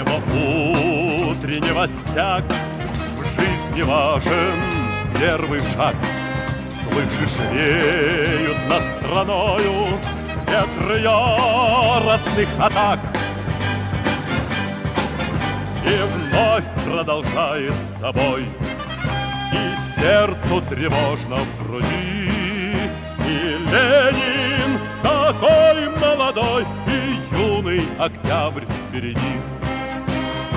Но утренний стяг в жизни важен первый шаг. Слышишь, реют над страною ветры яростных атак. И вновь продолжается бой, и сердцу тревожно в груди. И Ленин такой молодой, и юный октябрь впереди.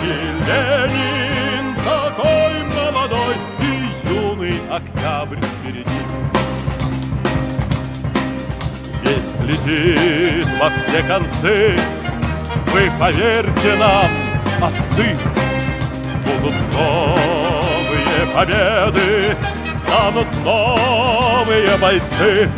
И Ленин такой молодой, и юный октябрь впереди. Весть летит во все концы, вы поверьте нам, отцы. Будут новые победы, станут новые бойцы.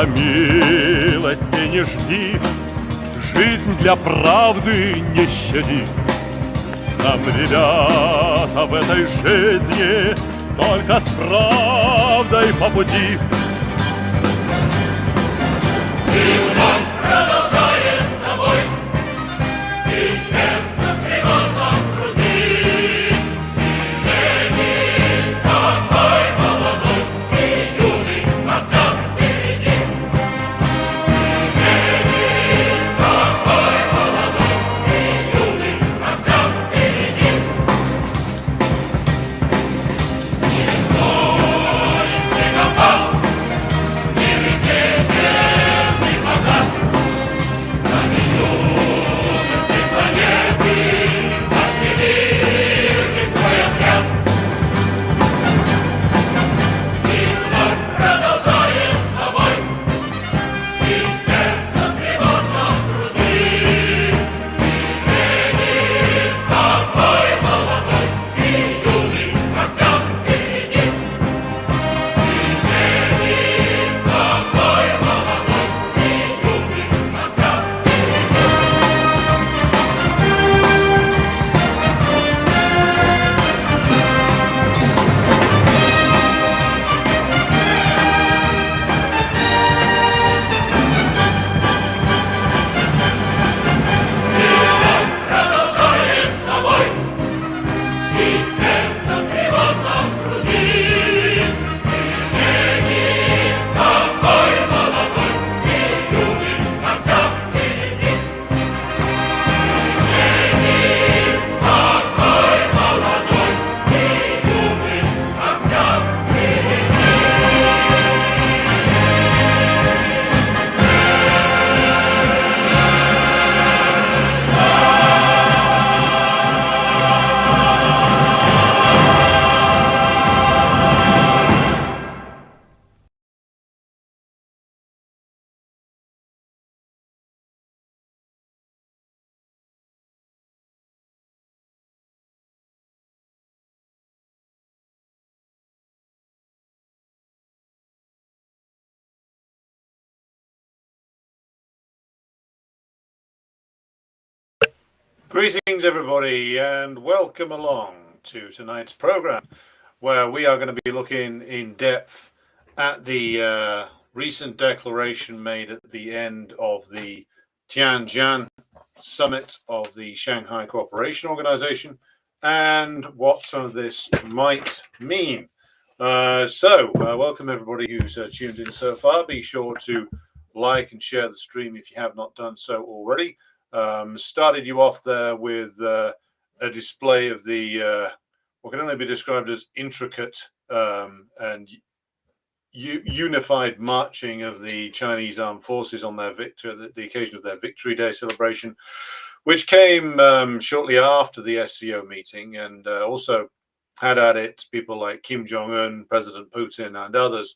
Милости не жди, жизнь для правды не щади. Нам, ребята, в этой жизни только с правдой по пути. И вновь продолжает собой, и сердце тревожно в груди. И Ленин такой молодой, и юный октябрь. Greetings, everybody, and welcome along to tonight's program, where we are going to be looking in depth at the recent declaration made at the end of the Tianjin summit of the Shanghai Cooperation Organisation and what some of this might mean. Welcome everybody who's tuned in so far. Be sure to like and share the stream if you have not done so already. Started you off there with a display of the what can only be described as intricate and unified marching of the Chinese armed forces on their the occasion of their Victory Day celebration, which came shortly after the SCO meeting, and also had at it people like Kim Jong-un, President Putin, and others,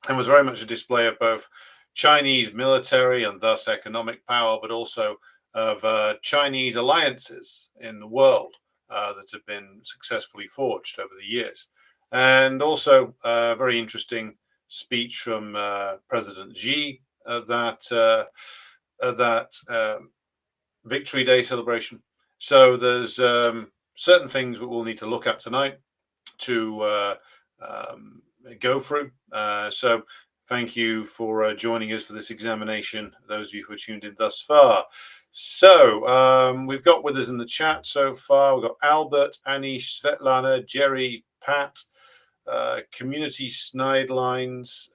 and was very much a display of both Chinese military and thus economic power, but also of Chinese alliances in the world. that have been successfully forged over the years. And also a very interesting speech from President Xi at that Victory Day celebration. So there's certain things that we'll need to look at tonight to go through. So thank you for joining us for this examination, those of you who are tuned in thus far. So we've got with us in the chat so far, we've got Albert, Anish, Svetlana, Jerry, Pat, Community Snidelines,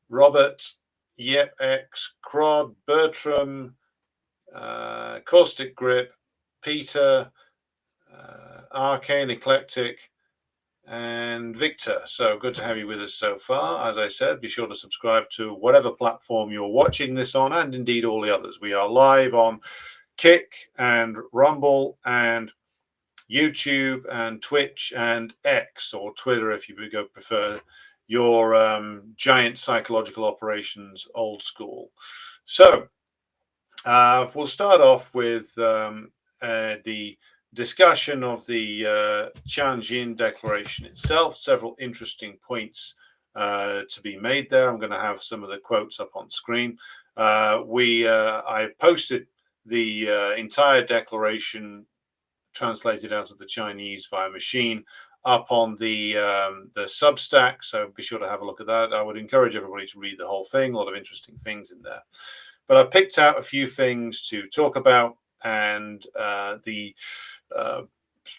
Robert, YepX, Crod, Bertram, Caustic Grip, Peter, Arcane Eclectic, and Victor. So good to have you with us so far. As I said, be sure to subscribe to whatever platform you're watching this on, and indeed all the others. We are live on Kick and Rumble and YouTube and Twitch and X, or Twitter if you prefer your giant psychological operations old school. So we'll start off with the discussion of the Tianjin Declaration itself. Several interesting points to be made there. I'm going to have some of the quotes up on screen. I posted the entire declaration translated out of the Chinese via machine up on the Substack, so be sure to have a look at that. I would encourage everybody to read the whole thing. A lot of interesting things in there. But I've picked out a few things to talk about, and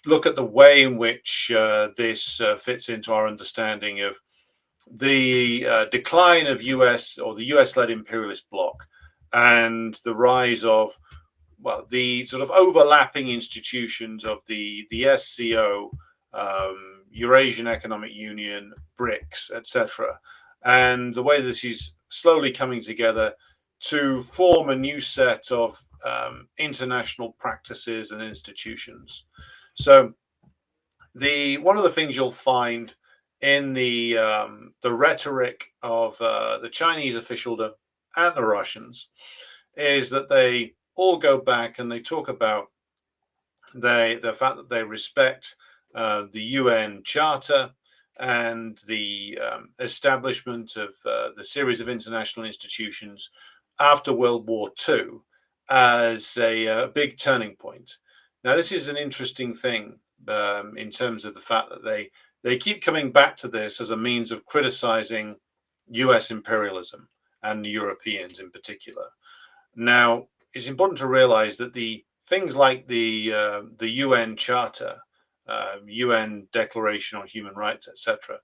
look at the way in which this fits into our understanding of the decline of US, or the US-led imperialist bloc, and the rise of, well, the sort of overlapping institutions of the SCO, Eurasian Economic Union, BRICS, etc., and the way this is slowly coming together to form a new set of international practices and institutions. So one of the things you'll find in the rhetoric of the Chinese officialdom and the Russians is that they all go back and they talk about the fact that they respect the UN Charter and the establishment of the series of international institutions after World War II as a big turning point. Now, this is an interesting thing in terms of the fact that they keep coming back to this as a means of criticizing US imperialism and the Europeans in particular. Now, it's important to realize that the things like the UN Charter, UN Declaration on Human Rights, etc.,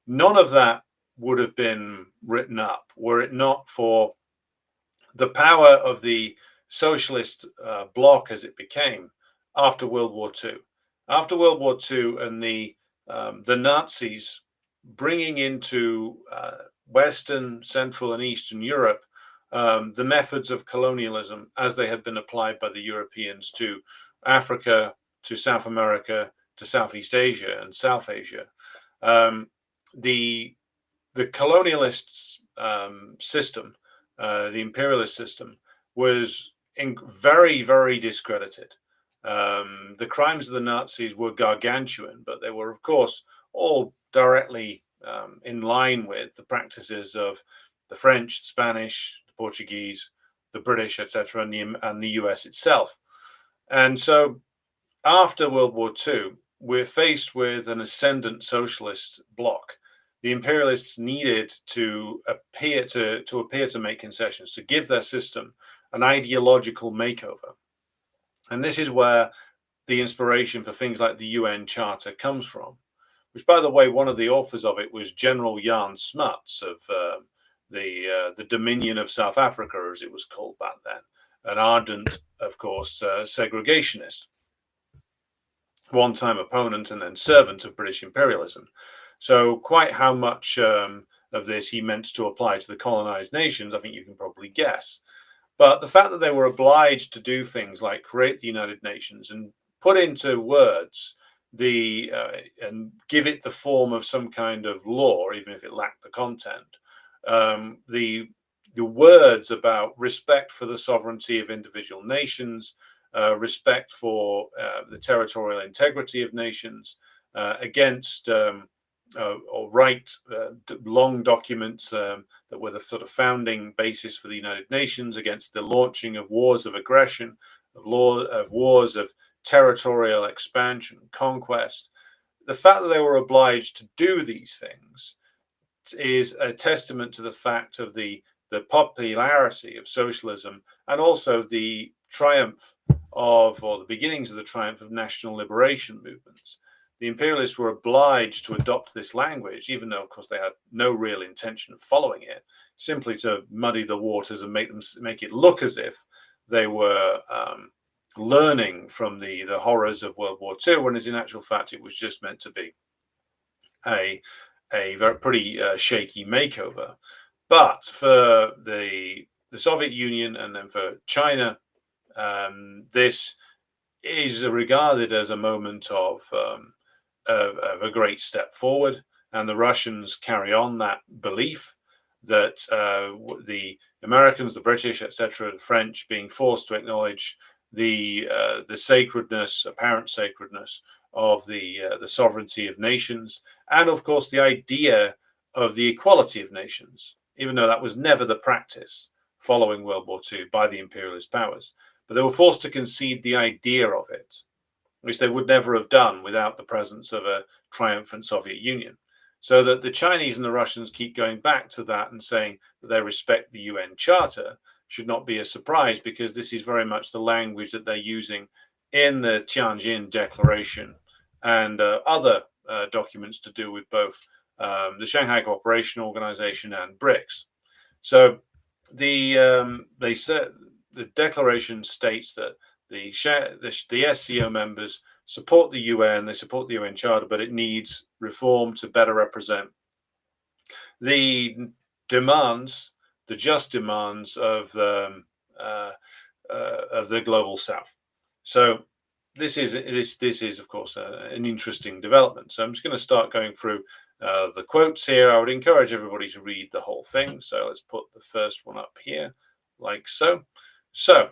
none of that would have been written up were it not for the power of the socialist bloc as it became after World War II. After World War II and the Nazis bringing into Western, Central, and Eastern Europe the methods of colonialism as they had been applied by the Europeans to Africa, to South America, to Southeast Asia and South Asia. The colonialist system, the imperialist system, was very, very discredited. The crimes of the Nazis were gargantuan, but they were, of course, all directly in line with the practices of the French, Spanish, the Portuguese, the British, etc., and the US itself. And so after World War II, we're faced with an ascendant socialist bloc. The imperialists needed to appear to make concessions, to give their system an ideological makeover. And this is where the inspiration for things like the UN Charter comes from, which, by the way, one of the authors of it was General Jan Smuts of the Dominion of South Africa, as it was called back then, an ardent, of course, segregationist, one-time opponent and then servant of British imperialism. So quite how much of this he meant to apply to the colonized nations, I think you can probably guess. But the fact that they were obliged to do things like create the United Nations and put into words and give it the form of some kind of law, even if it lacked the content, the words about respect for the sovereignty of individual nations, respect for the territorial integrity of nations, against or write long documents that were the sort of founding basis for the United Nations, against the launching of wars of aggression, of wars of territorial expansion, conquest. The fact that they were obliged to do these things is a testament to the fact of the popularity of socialism, and also the triumph of, or the beginnings of the triumph of, national liberation movements. The imperialists were obliged to adopt this language, even though, of course, they had no real intention of following it, simply to muddy the waters and make it look as if they were learning from the horrors of World War II, when in actual fact it was just meant to be a very pretty shaky makeover. But for the Soviet Union and then for China, this is regarded as a moment of a great step forward, and the Russians carry on that belief that the Americans, the British, etc., the French, being forced to acknowledge the sacredness, apparent sacredness, of the sovereignty of nations, and of course the idea of the equality of nations, even though that was never the practice following World War II by the imperialist powers. But they were forced to concede the idea of it, which they would never have done without the presence of a triumphant Soviet Union. So that the Chinese and the Russians keep going back to that and saying that they respect the UN Charter should not be a surprise, because this is very much the language that they're using in the Tianjin Declaration and other documents to do with both the Shanghai Cooperation Organization and BRICS. So they said the declaration states that the SCO members support the UN, they support the UN Charter, but it needs reform to better represent the demands, the just demands of the global South. So this is of course an interesting development. So I'm just going to start going through the quotes here. I would encourage everybody to read the whole thing. So let's put the first one up here, like so. So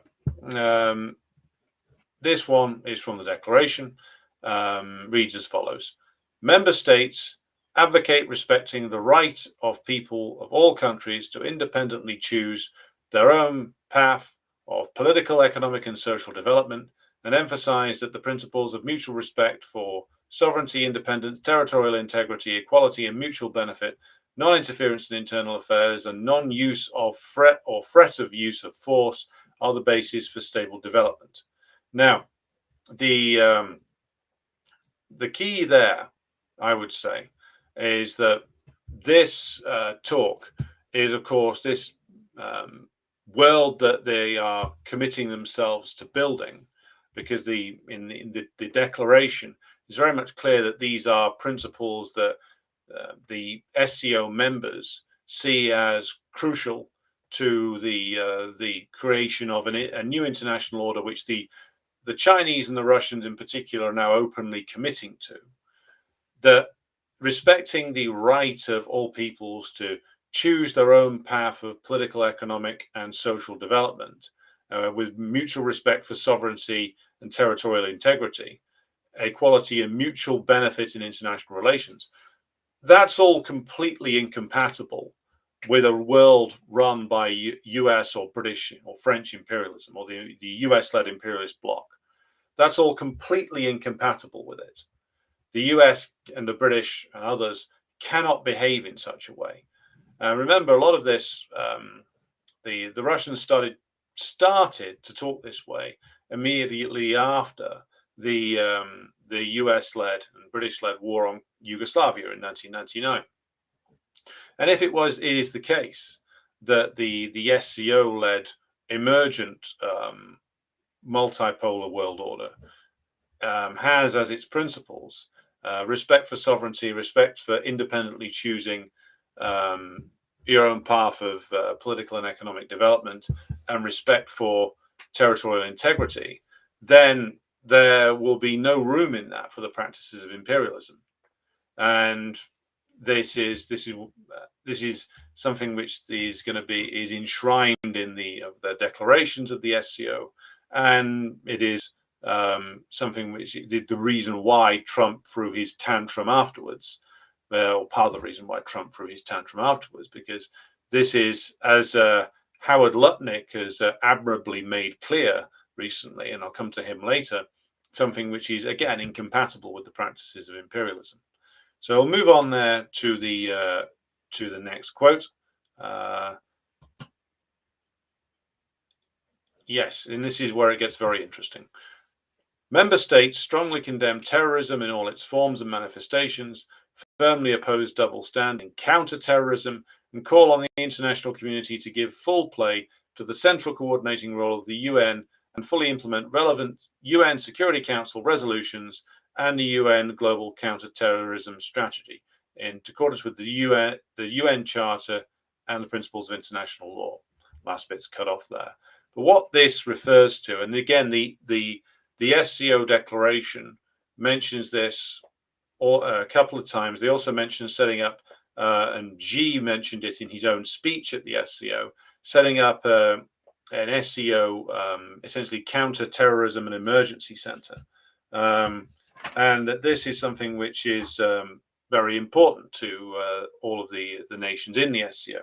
this one is from the declaration. Reads as follows: Member states advocate respecting the right of people of all countries to independently choose their own path of political, economic, and social development, and emphasize that the principles of mutual respect for sovereignty, independence, territorial integrity, equality, and mutual benefit, non-interference in internal affairs, and non-use of threat of use of force are the basis for stable development. Now, the key there, I would say, is that this talk is, of course, this world that they are committing themselves to building, because in the declaration is very much clear that these are principles that the SCO members see as crucial to the creation of a new international order, which the Chinese and the Russians in particular are now openly committing to. That respecting the right of all peoples to choose their own path of political, economic, and social development, with mutual respect for sovereignty and territorial integrity, equality and mutual benefit in international relations, that's all completely incompatible with a world run by US or British or French imperialism, or the US-led imperialist bloc. That's all completely incompatible with it. The US and the British and others cannot behave in such a way. Remember, a lot of this, the Russians started to talk this way immediately after the US-led and British-led war on Yugoslavia in 1999. And if it is the case that the SCO-led emergent multipolar world order has as its principles respect for sovereignty, respect for independently choosing your own path of political and economic development, and respect for territorial integrity, then there will be no room in that for the practices of imperialism. And this is something which is enshrined in the declarations of the SCO, and it is something which the reason why Trump threw his tantrum afterwards, or part of the reason why Trump threw his tantrum afterwards, because this is, as Howard Lutnik has admirably made clear recently, and I'll come to him later, something which is again incompatible with the practices of imperialism. So I'll move on there to the next quote. Yes, and this is where it gets very interesting. Member states strongly condemn terrorism in all its forms and manifestations, firmly oppose double standing, counter terrorism, and call on the international community to give full play to the central coordinating role of the UN and fully implement relevant UN Security Council resolutions and the UN Global Counterterrorism Strategy in accordance with the UN Charter and the principles of international law. Last bit's cut off there. But what this refers to, and again, the SCO declaration mentions this a couple of times. They also mentioned setting up, and Xi mentioned it in his own speech at the SCO, setting up an SCO, essentially counter-terrorism and emergency center. And this is something which is very important to all of the nations in the SCO.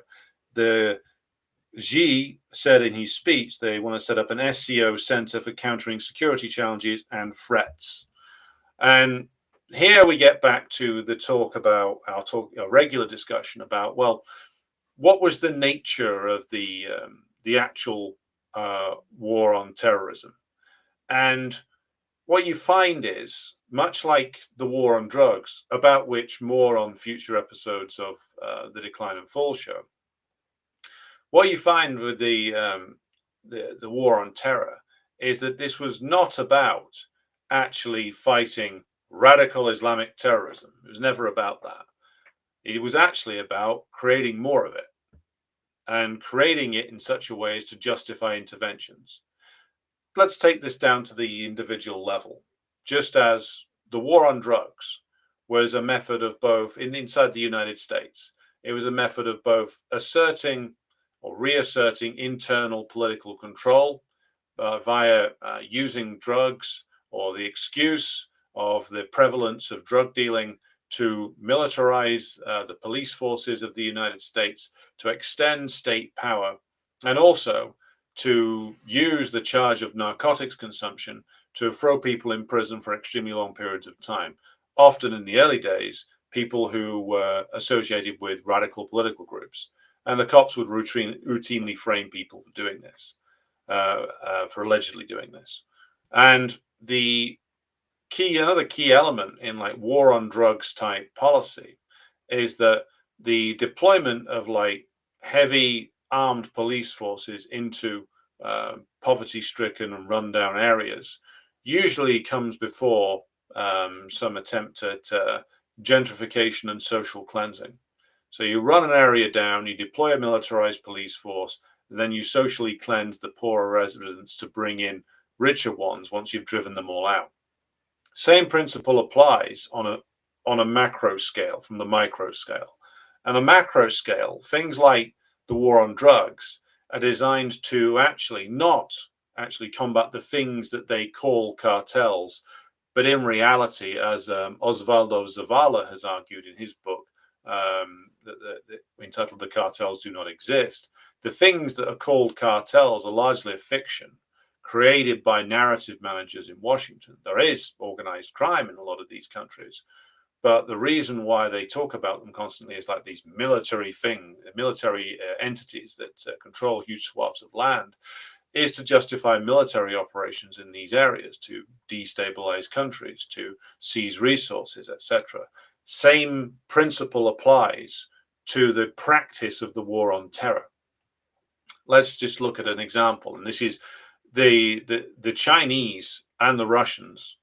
Xi said in his speech they want to set up an SCO center for countering security challenges and threats. And here we get back to the talk about our regular discussion about, well, what was the nature of the actual war on terrorism? And what you find is, much like the war on drugs, about which more on future episodes of the Decline and Fall show, what you find with the war on terror is that this was not about actually fighting radical Islamic terrorism. It was never about that. It was actually about creating more of it and creating it in such a way as to justify interventions. Let's take this down to the individual level. Just as the war on drugs was a method of both, inside the United States, it was a method of both asserting or reasserting internal political control via using drugs or the excuse of the prevalence of drug dealing to militarize the police forces of the United States, to extend state power, and also to use the charge of narcotics consumption to throw people in prison for extremely long periods of time. Often in the early days, people who were associated with radical political groups. And the cops would routinely frame people for doing this, for allegedly doing this. And another key element in like war on drugs type policy is that the deployment of like heavy armed police forces into poverty-stricken and rundown areas usually comes before some attempt at gentrification and social cleansing. So you run an area down, you deploy a militarized police force, and then you socially cleanse the poorer residents to bring in richer ones once you've driven them all out. Same principle applies on a macro scale from the micro scale. And the macro scale, things like the war on drugs are designed to not actually combat the things that they call cartels, but in reality, as Osvaldo Zavala has argued in his book, entitled "The Cartels Do Not Exist," the things that are called cartels are largely a fiction created by narrative managers in Washington. There is organized crime in a lot of these countries, but the reason why they talk about them constantly is like these military entities that control huge swaths of land, is to justify military operations in these areas, to destabilize countries, to seize resources, etc. Same principle applies to the practice of the war on terror. Let's just look at an example, and this is the Chinese and the Russians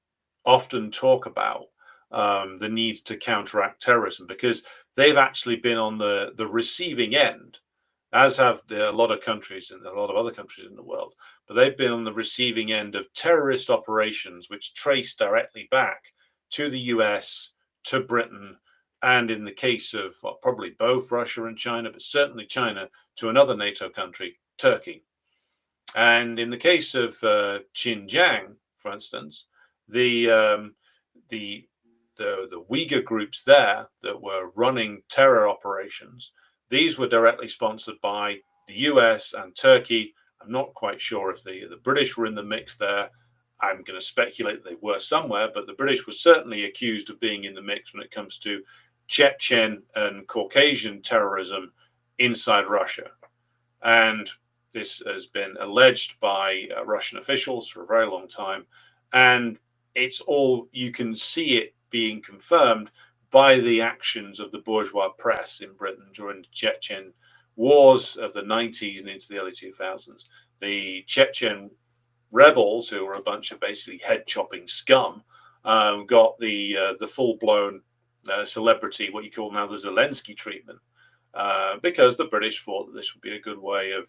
often talk about the need to counteract terrorism because they've actually been on the receiving end, as have a lot of countries and a lot of other countries in the world, but they've been on the receiving end of terrorist operations which trace directly back to the US, to Britain, and in the case of probably both Russia and China, but certainly China, to another NATO country, Turkey. And in the case of Xinjiang, for instance, the the Uyghur groups there that were running terror operations, these were directly sponsored by the US and Turkey. I'm not quite sure if the British were in the mix there. I'm going to speculate they were somewhere, but the British were certainly accused of being in the mix when it comes to Chechen and Caucasian terrorism inside Russia. And this has been alleged by Russian officials for a very long time. And it's all, you can see it being confirmed by the actions of the bourgeois press in Britain during the Chechen wars of the 90s and into the early 2000s. The Chechen rebels, who were a bunch of basically head-chopping scum, got the full-blown celebrity, what you call now the Zelensky treatment, because the British thought that this would be a good way of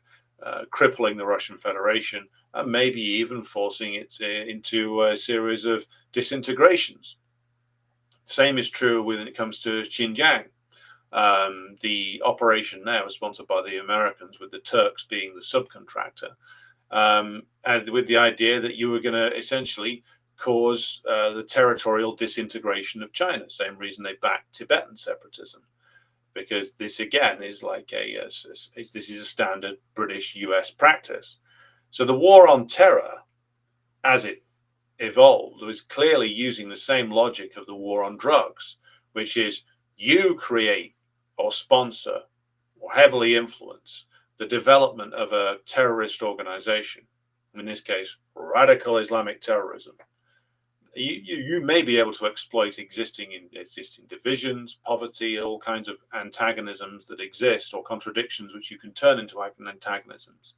crippling the Russian Federation and maybe even forcing it into a series of disintegrations. Same is true when it comes to Xinjiang. The operation now is sponsored by the Americans, with the Turks being the subcontractor, and with the idea that you were going to essentially cause the territorial disintegration of China. Same reason they backed Tibetan separatism, because this again is like this is a standard British US practice. So the war on terror, as it evolved, was clearly using the same logic of the war on drugs, which is you create or sponsor or heavily influence the development of a terrorist organization, in this case, radical Islamic terrorism. You may be able to exploit existing divisions, poverty, all kinds of antagonisms that exist, or contradictions which you can turn into antagonisms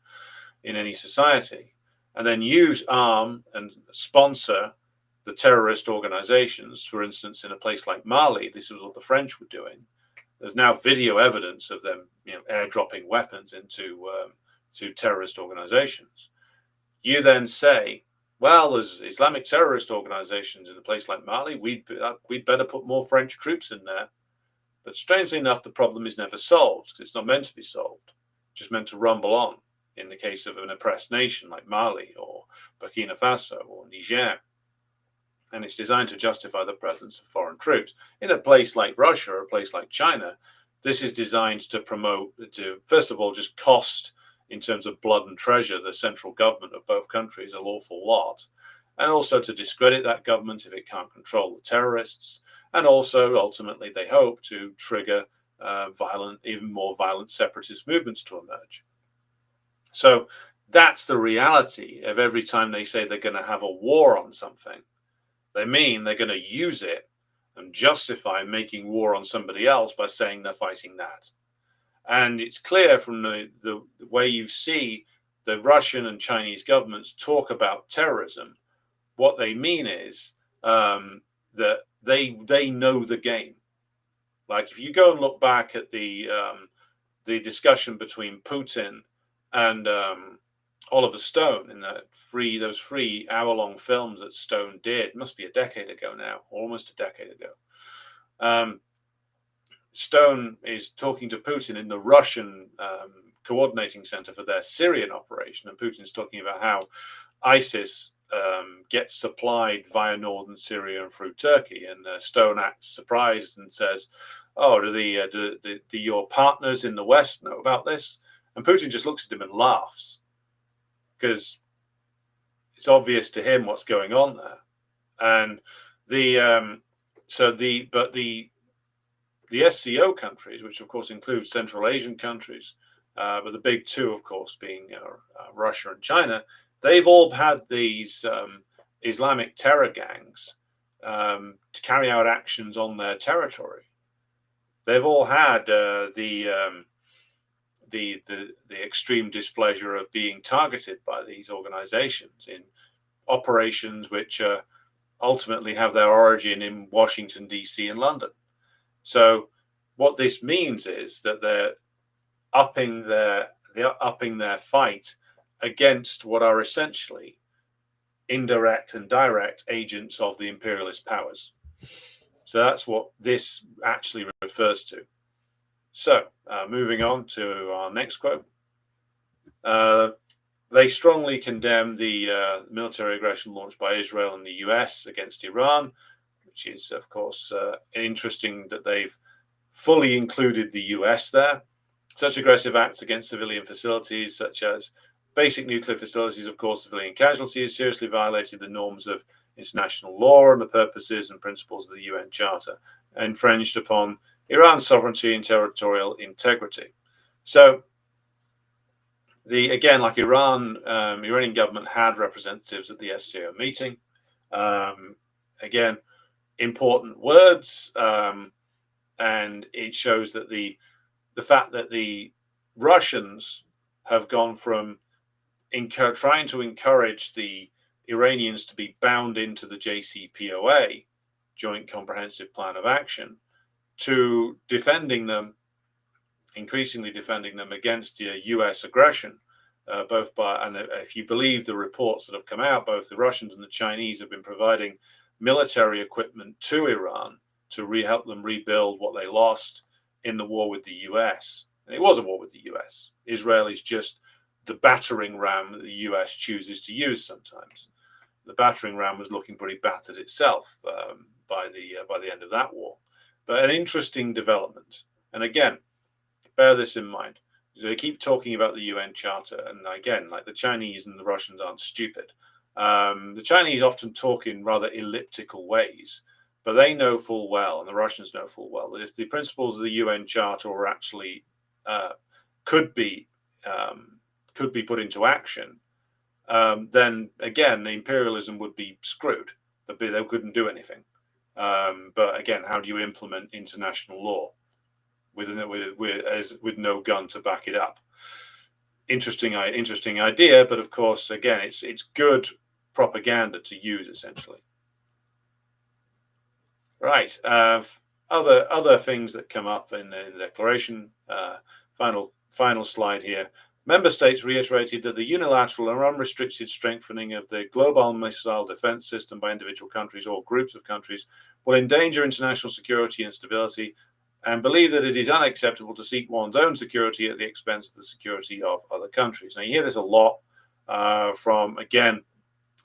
in any society, and then use, arm, and sponsor the terrorist organizations. For instance, in a place like Mali, this is what the French were doing. There's now video evidence of them, airdropping weapons into to terrorist organizations. You then say, well, there's Islamic terrorist organizations in a place like Mali. We'd better put more French troops in there. But strangely enough, the problem is never solved. It's not meant to be solved. It's just meant to rumble on in the case of an oppressed nation like Mali or Burkina Faso or Niger. And it's designed to justify the presence of foreign troops. In a place like Russia or a place like China, this is designed to promote, to first of all, just cost, in terms of blood and treasure, the central government of both countries an awful lot, and also to discredit that government if it can't control the terrorists, and also ultimately they hope to trigger even more violent separatist movements to emerge. So that's the reality of every time they say they're going to have a war on something. They mean they're going to use it and justify making war on somebody else by saying they're fighting that. And it's clear from the way you see the Russian and Chinese governments talk about terrorism, what they mean is that they know the game. Like if you go and look back at the discussion between Putin and Oliver Stone in those free hour-long films that Stone did, it must be a decade ago now, almost a decade ago. Stone is talking to Putin in the Russian coordinating center for their Syrian operation, and Putin's talking about how ISIS gets supplied via northern Syria and through Turkey, and Stone acts surprised and says, "Oh, do your partners in the West know about this?" And Putin just looks at him and laughs, because it's obvious to him what's going on there. And the SCO countries, which of course include Central Asian countries, but the big two, of course, being Russia and China, they've all had these Islamic terror gangs to carry out actions on their territory. They've all had the extreme displeasure of being targeted by these organizations in operations which ultimately have their origin in Washington, D.C. and London. So what this means is that they're upping their fight against what are essentially indirect and direct agents of the imperialist powers. So that's what this actually refers to. So moving on to our next quote. they strongly condemn the military aggression launched by Israel and the US against Iran, which is, of course, interesting that they've fully included the US there. Such aggressive acts against civilian facilities, such as basic nuclear facilities, of course, civilian casualties, seriously violated the norms of international law and the purposes and principles of the UN Charter, infringed upon Iran's sovereignty and territorial integrity. So, again, like Iranian government had representatives at the SCO meeting. Again, important words, and it shows that the fact that the Russians have gone from trying to encourage the Iranians to be bound into the JCPOA, Joint Comprehensive Plan of Action, to increasingly defending them against US aggression, and if you believe the reports that have come out, both the Russians and the Chinese have been providing military equipment to Iran to help them rebuild what they lost in the war with the US. And it was a war with the US. Israel is just the battering ram that the US chooses to use sometimes. The battering ram was looking pretty battered itself by the end of that war. But an interesting development. And again, bear this in mind. They keep talking about the UN Charter, and again, like the Chinese and the Russians aren't stupid. The Chinese often talk in rather elliptical ways, but they know full well, and the Russians know full well, that if the principles of the UN Charter were actually could be put into action, then again, the imperialism would be screwed. They couldn't do anything. But again, how do you implement international law with no gun to back it up? Interesting idea, but of course, again, it's good propaganda to use essentially. Right. Other things that come up in the declaration. Final slide here. Member states reiterated that the unilateral and unrestricted strengthening of the global missile defense system by individual countries or groups of countries will endanger international security and stability, and believe that it is unacceptable to seek one's own security at the expense of the security of other countries. Now, you hear this a lot from, again,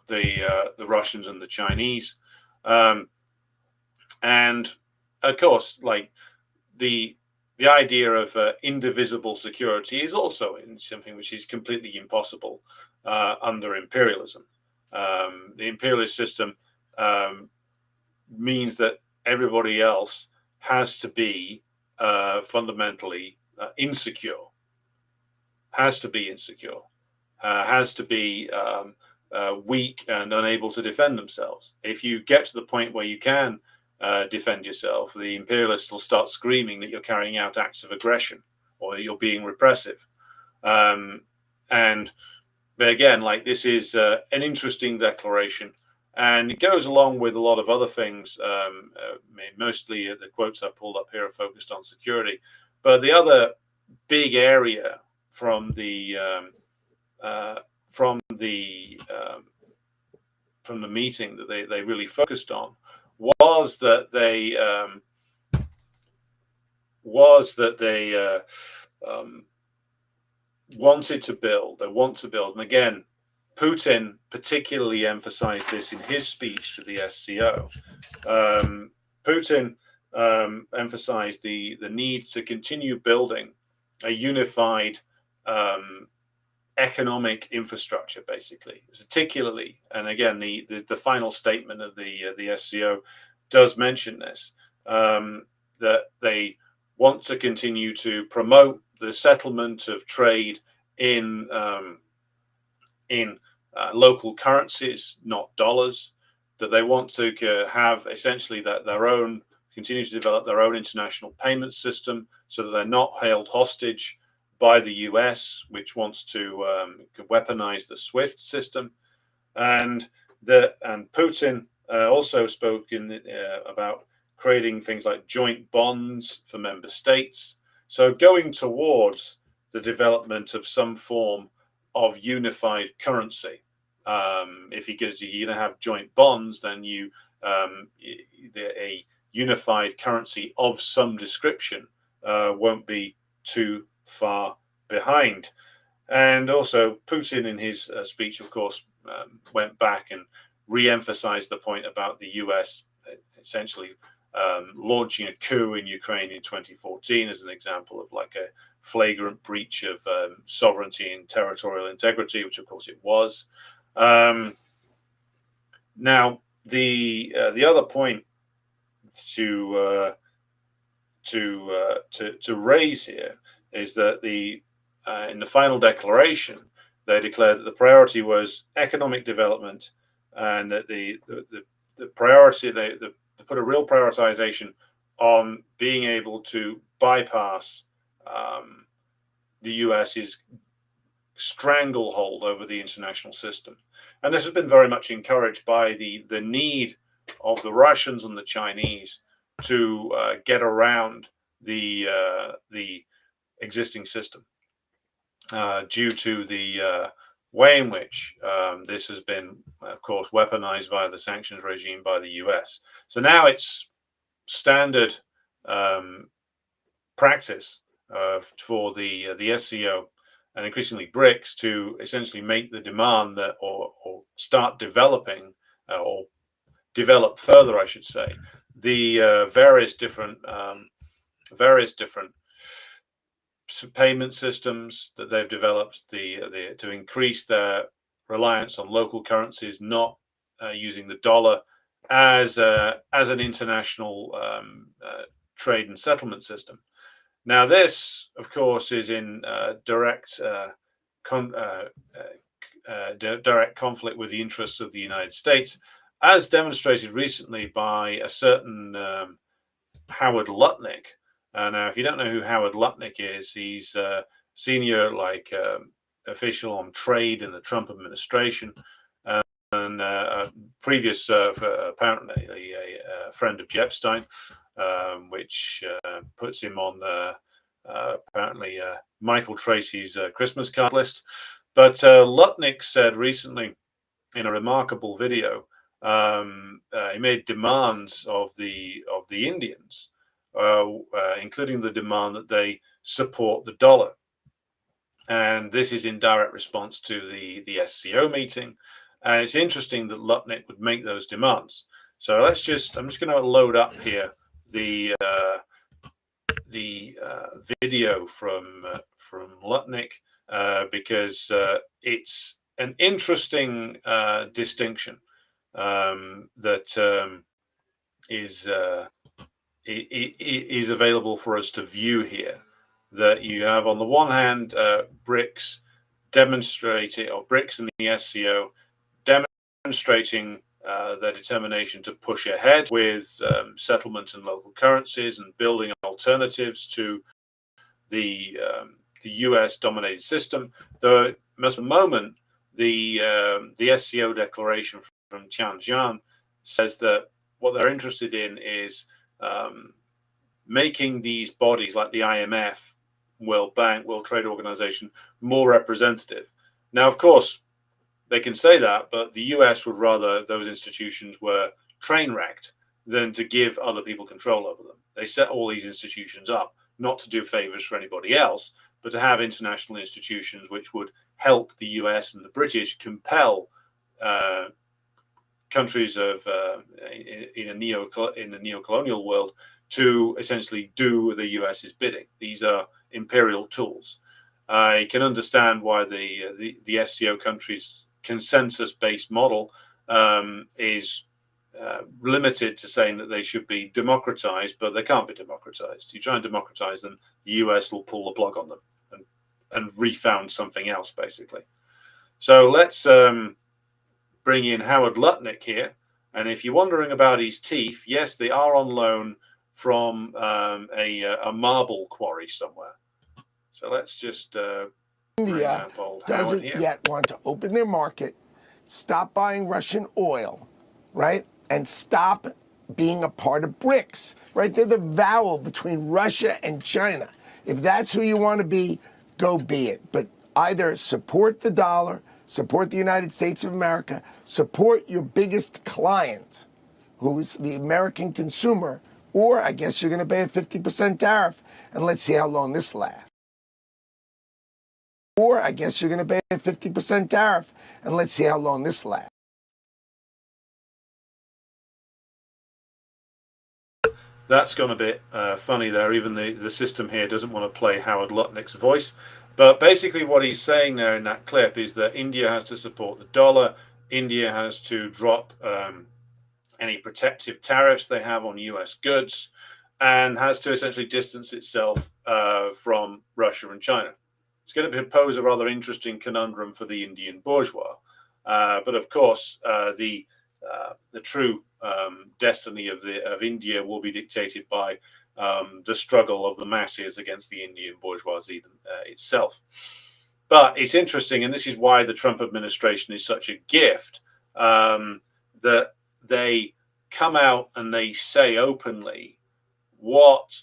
the Russians and the Chinese. And, of course, like the idea of indivisible security is also something which is completely impossible under imperialism. The imperialist system means that everybody else has to be fundamentally insecure, has to be weak and unable to defend themselves. If you get to the point where you can defend yourself, the imperialists will start screaming that you're carrying out acts of aggression or that you're being repressive. But again, like, this is an interesting declaration, and it goes along with a lot of other things. Mostly the quotes I pulled up here are focused on security, but the other big area from the meeting that they really focused on was that they wanted to build. They want to build, and again, Putin particularly emphasized this in his speech to the SCO. Putin emphasized the need to continue building a unified economic infrastructure, basically, particularly, and again, the final statement of the SCO does mention this, that they want to continue to promote the settlement of trade in local currencies, not dollars. That they want to have essentially continue to develop their own international payment system, so that they're not held hostage by the US, which wants to weaponize the SWIFT system. And Putin also spoke about creating things like joint bonds for member states. So going towards the development of some form of unified currency. If you're going to have joint bonds, then a unified currency of some description won't be too far behind. And also Putin in his speech, of course, went back and re-emphasized the point about the US essentially launching a coup in Ukraine in 2014 as an example of like a flagrant breach of sovereignty and territorial integrity, which of course it was. Now, the other point to raise here is that in the final declaration they declared that the priority was economic development, and that the priority they put a real prioritization on being able to bypass the US's stranglehold over the international system. And this has been very much encouraged by the need of the Russians and the Chinese to get around the existing system due to the way in which this has been, of course, weaponized via the sanctions regime by the US. So now it's standard practice for the SCO and increasingly BRICS to essentially make the demand that, or start developing, or develop further, I should say, the various different payment systems that they've developed, to increase their reliance on local currencies, not using the dollar as an international trade and settlement system. Now, this, of course, is in direct conflict with the interests of the United States, as demonstrated recently by a certain Howard Lutnik. Now, if you don't know who Howard Lutnik is, he's a senior official on trade in the Trump administration, and previous apparently a friend of Epstein, which puts him on apparently Michael Tracy's Christmas card list. But Lutnik said recently in a remarkable video, he made demands of the Indians, including the demand that they support the dollar. And this is in direct response to the SCO meeting. And it's interesting that Lutnik would make those demands. So I'm just going to load up here the video from Lutnik, because it's an interesting distinction that is available for us to view here. That you have on the one hand BRICS demonstrating, or BRICS and the SCO demonstrating their determination to push ahead with settlement and local currencies and building alternatives to the US-dominated system. Though at the moment, the SCO declaration from Tianjin says that what they're interested in is making these bodies like the IMF, World Bank, World Trade Organization more representative. Now, of course, they can say that, but the US would rather those institutions were train wrecked than to give other people control over them. They set all these institutions up not to do favors for anybody else, but to have international institutions which would help the US and the British compel countries of in the neo-colonial world to essentially do the US's bidding. These are imperial tools. I can understand why the SCO countries' consensus-based model is limited to saying that they should be democratized, but they can't be democratized. You try and democratize them, the US will pull the plug on them and refound something else, basically. So let's bring in Howard Lutnik here. And if you're wondering about his teeth, yes, they are on loan from a marble quarry somewhere. So let's just India doesn't yet want to open their market, stop buying Russian oil, right? And stop being a part of BRICS, right? They're the vowel between Russia and China. If that's who you want to be, go be it. But either support the dollar, support the United States of America, support your biggest client, who is the American consumer, or I guess you're going to pay a 50% tariff, and let's see how long this lasts. or I guess you're going to pay a 50% tariff. And let's see how long this lasts. That's gone a bit funny there. Even the system here doesn't want to play Howard Lutnik's voice. But basically what he's saying there in that clip is that India has to support the dollar. India has to drop any protective tariffs they have on US goods, and has to essentially distance itself from Russia and China. It's going to pose a rather interesting conundrum for the Indian bourgeois. But of course, the true destiny of India will be dictated by the struggle of the masses against the Indian bourgeoisie itself. But it's interesting, and this is why the Trump administration is such a gift, that they come out and they say openly what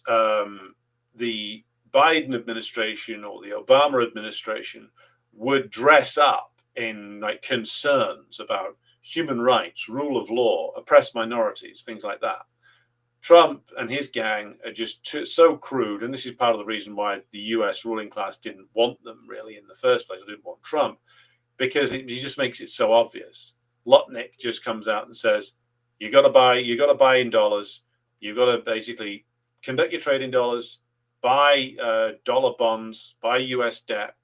the Biden administration or the Obama administration would dress up in, like, concerns about human rights, rule of law, oppressed minorities, things like that. Trump and his gang are just so crude, and this is part of the reason why the US ruling class didn't want them really in the first place. They didn't want Trump, because he just makes it so obvious. Lutnik just comes out and says, you got to buy in dollars. You've got to basically conduct your trade in dollars, buy dollar bonds, buy US debt,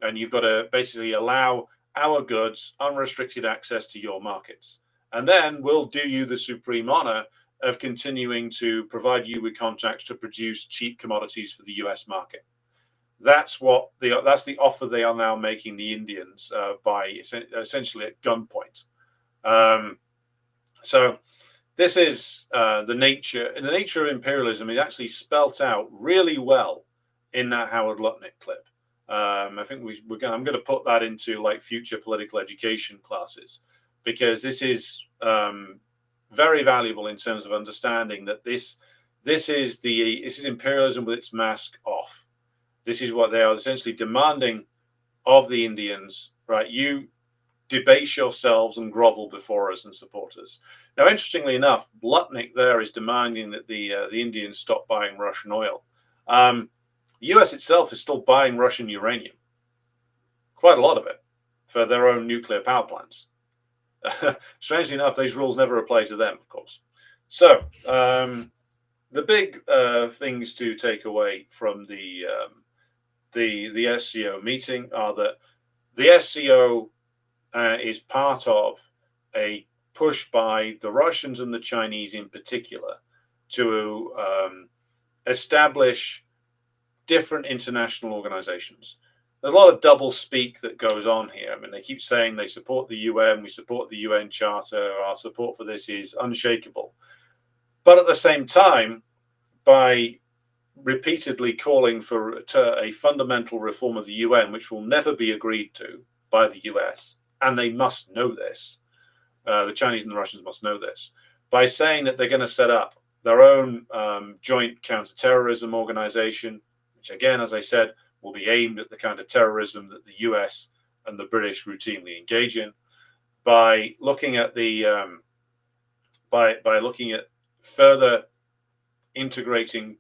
and you've got to basically allow our goods unrestricted access to your markets. And then we'll do you the supreme honor of continuing to provide you with contracts to produce cheap commodities for the US market. That's the offer they are now making the Indians by essentially at gunpoint. So this is the nature of imperialism is actually spelt out really well in that Howard Lutnik clip. I think I'm going to put that into like future political education classes, because this is very valuable in terms of understanding that this is imperialism with its mask off. This is what they are essentially demanding of the Indians, right? You debase yourselves and grovel before us and support us. Now, interestingly enough, Lutnik there is demanding that the Indians stop buying Russian oil. The US itself is still buying Russian uranium, quite a lot of it, for their own nuclear power plants. Strangely enough, these rules never apply to them, of course. So the big things to take away from the SCO meeting are that the SCO is part of a push by the Russians and the Chinese in particular to establish different international organizations. There's a lot of double speak that goes on here. I mean, they keep saying they support the UN, we support the UN Charter, our support for this is unshakable. But at the same time, by repeatedly calling for a fundamental reform of the UN, which will never be agreed to by the US, and they must know this, the Chinese and the Russians must know this, by saying that they're going to set up their own joint counterterrorism organization, which again, as I said, will be aimed at the kind of terrorism that the US and the British routinely engage in, by looking at the by looking at further integrating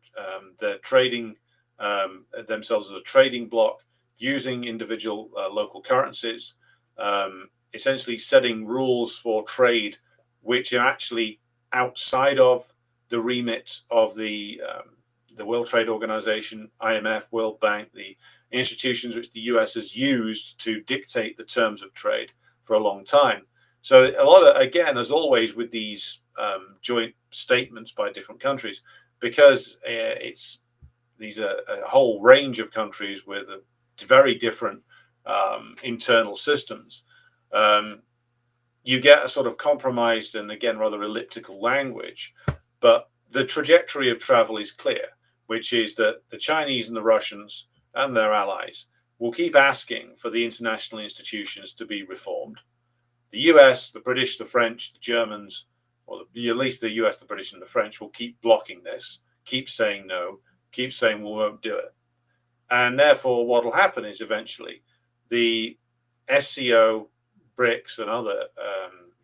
their trading themselves as a trading bloc, using individual local currencies, essentially setting rules for trade which are actually outside of the remit of the World Trade Organization, IMF, World Bank, the institutions which the US has used to dictate the terms of trade for a long time. So a lot of, again, as always with these joint statements by different countries, because these are a whole range of countries with very different internal systems, you get a sort of compromised and, again, rather elliptical language. But the trajectory of travel is clear, which is that the Chinese and the Russians and their allies will keep asking for the international institutions to be reformed. The US, the British, the French, the Germans, or at least the US, the British, and the French will keep blocking this, keep saying no, keep saying we won't do it. And therefore, what will happen is eventually the SCO, BRICS, and other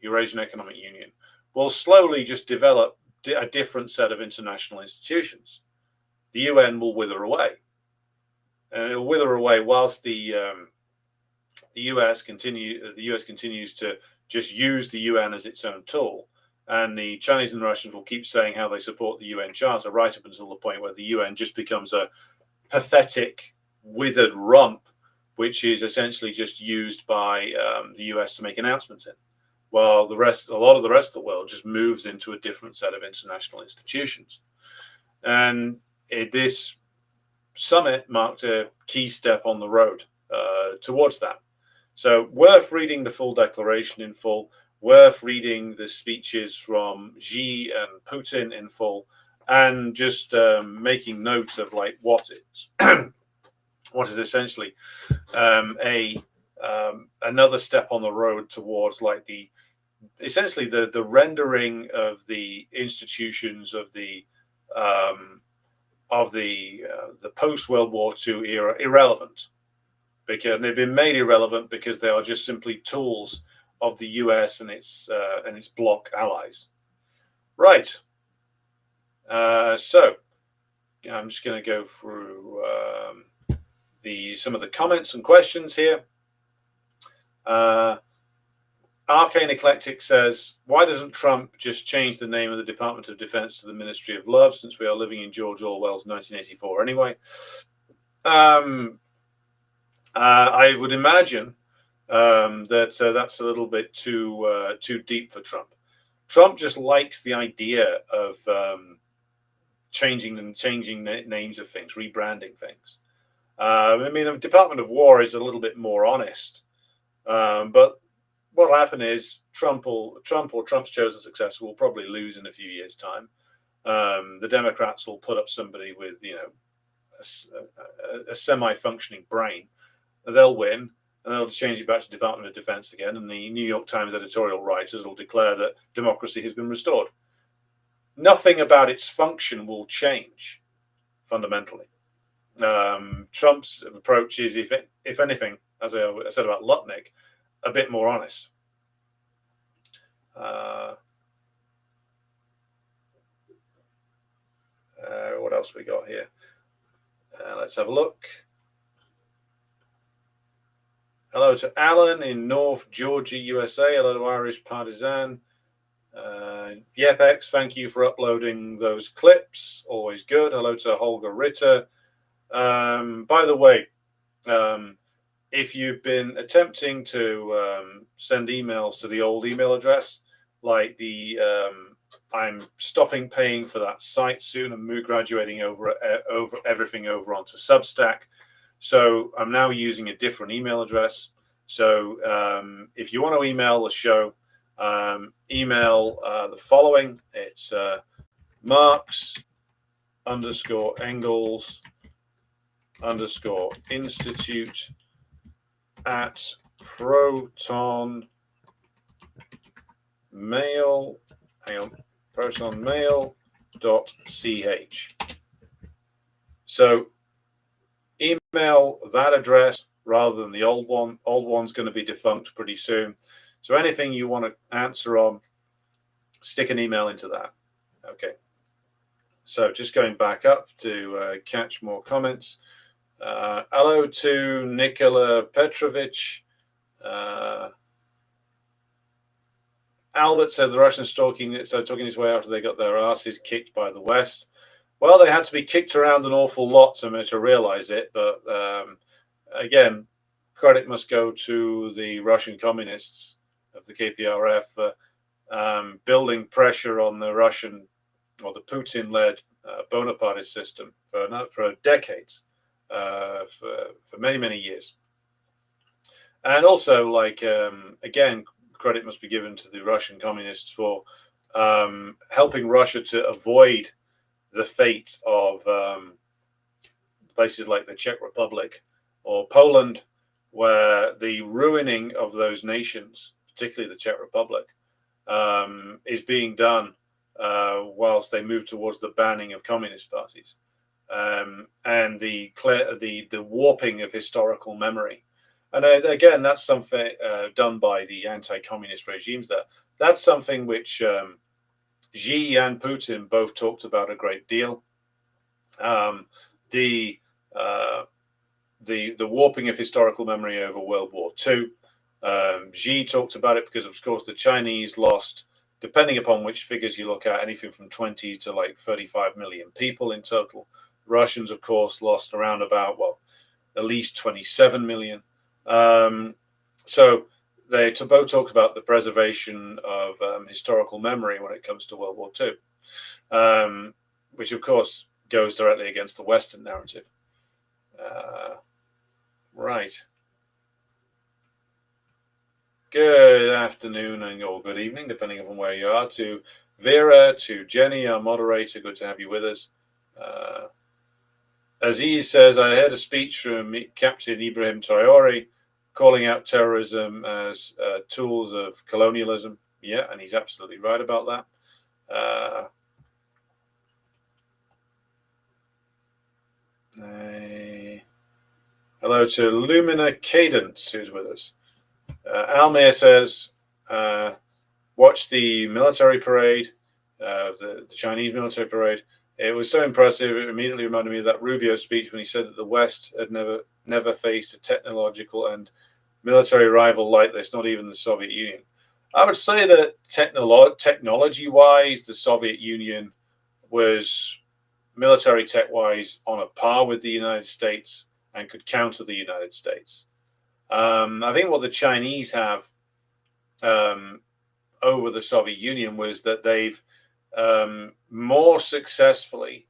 Eurasian Economic Union will slowly just develop a different set of international institutions. The UN will wither away. and it'll wither away whilst the US continues to just use the UN as its own tool, and the Chinese and the Russians will keep saying how they support the UN Charter right up until the point where the UN just becomes a pathetic, withered rump, which is essentially just used by the US to make announcements in, while a lot of the rest of the world just moves into a different set of international institutions. And this summit marked a key step on the road towards that. So worth reading the full declaration in full, worth reading the speeches from Xi and Putin in full, and just making note of like what is essentially another step on the road towards like essentially the rendering of the institutions of the post World War II era irrelevant, because they've been made irrelevant because they are just simply tools of the US and its bloc allies. Right. So I'm just going to go through some of the comments and questions here. Arcane Eclectic says, why doesn't Trump just change the name of the Department of Defense to the Ministry of Love, since we are living in George Orwell's 1984 anyway? I would imagine that's a little bit too deep for Trump. Trump just likes the idea of changing names of things, rebranding things. I mean, the Department of War is a little bit more honest, but what will happen is Trump or Trump's chosen successor will probably lose in a few years' time. The Democrats will put up somebody with a semi-functioning brain. They'll win, and they'll change it back to Department of Defense again, and the New York Times editorial writers will declare that democracy has been restored. Nothing about its function will change fundamentally. Trump's approach is, if anything, as I said about Lutnik, a bit more honest. What else we got here? Let's have a look. Hello to Alan in North Georgia, USA. Hello to Irish Partisan. Yepex, thank you for uploading those clips. Always good. Hello to Holger Ritter. By the way, if you've been attempting to send emails to the old email address, like I'm stopping paying for that site soon. I'm graduating over everything over onto Substack. So I'm now using a different email address. So if you want to email the show, email the following. It's Marx_Engels_Institute at protonmail.ch. So email that address rather than the old one. Old one's going to be defunct pretty soon. So anything you want to answer on, stick an email into that. Okay. So just going back up to catch more comments. Hello to Nikola Petrovich. Albert says the Russians talking his way after they got their asses kicked by the West. Well, they had to be kicked around an awful lot to realize it. But again, credit must go to the Russian communists of the KPRF for building pressure on the Russian or the Putin-led Bonapartist system for decades, for many, many years. And also, like, again, credit must be given to the Russian communists for helping Russia to avoid the fate of places like the Czech Republic or Poland, where the ruining of those nations, particularly the Czech Republic, is being done whilst they move towards the banning of communist parties, and the warping of historical memory. And again, that's something done by the anti-communist regimes there. That's something which Xi and Putin both talked about a great deal. The the warping of historical memory over World War II. Xi talked about it because, of course, the Chinese lost, depending upon which figures you look at, anything from 20 to like 35 million people in total. Russians, of course, lost around about, well, at least 27 million. So they both talk about the preservation of historical memory when it comes to World War II, which, of course, goes directly against the Western narrative. Right. Good afternoon or good evening, depending on where you are, to Vera, to Jenny, our moderator. Good to have you with us. Aziz says, I heard a speech from Captain Ibrahim Traore calling out terrorism as tools of colonialism. Yeah, and he's absolutely right about that. Hello to Lumina Cadence, who's with us. Almir says, watch the military parade, the Chinese military parade. It was so impressive. It immediately reminded me of that Rubio speech when he said that the West had never faced a technological and military rival like this, not even the Soviet Union. I would say that technology-wise, the Soviet Union was military tech-wise on a par with the United States and could counter the United States. I think what the Chinese have over the Soviet Union was that they've more successfully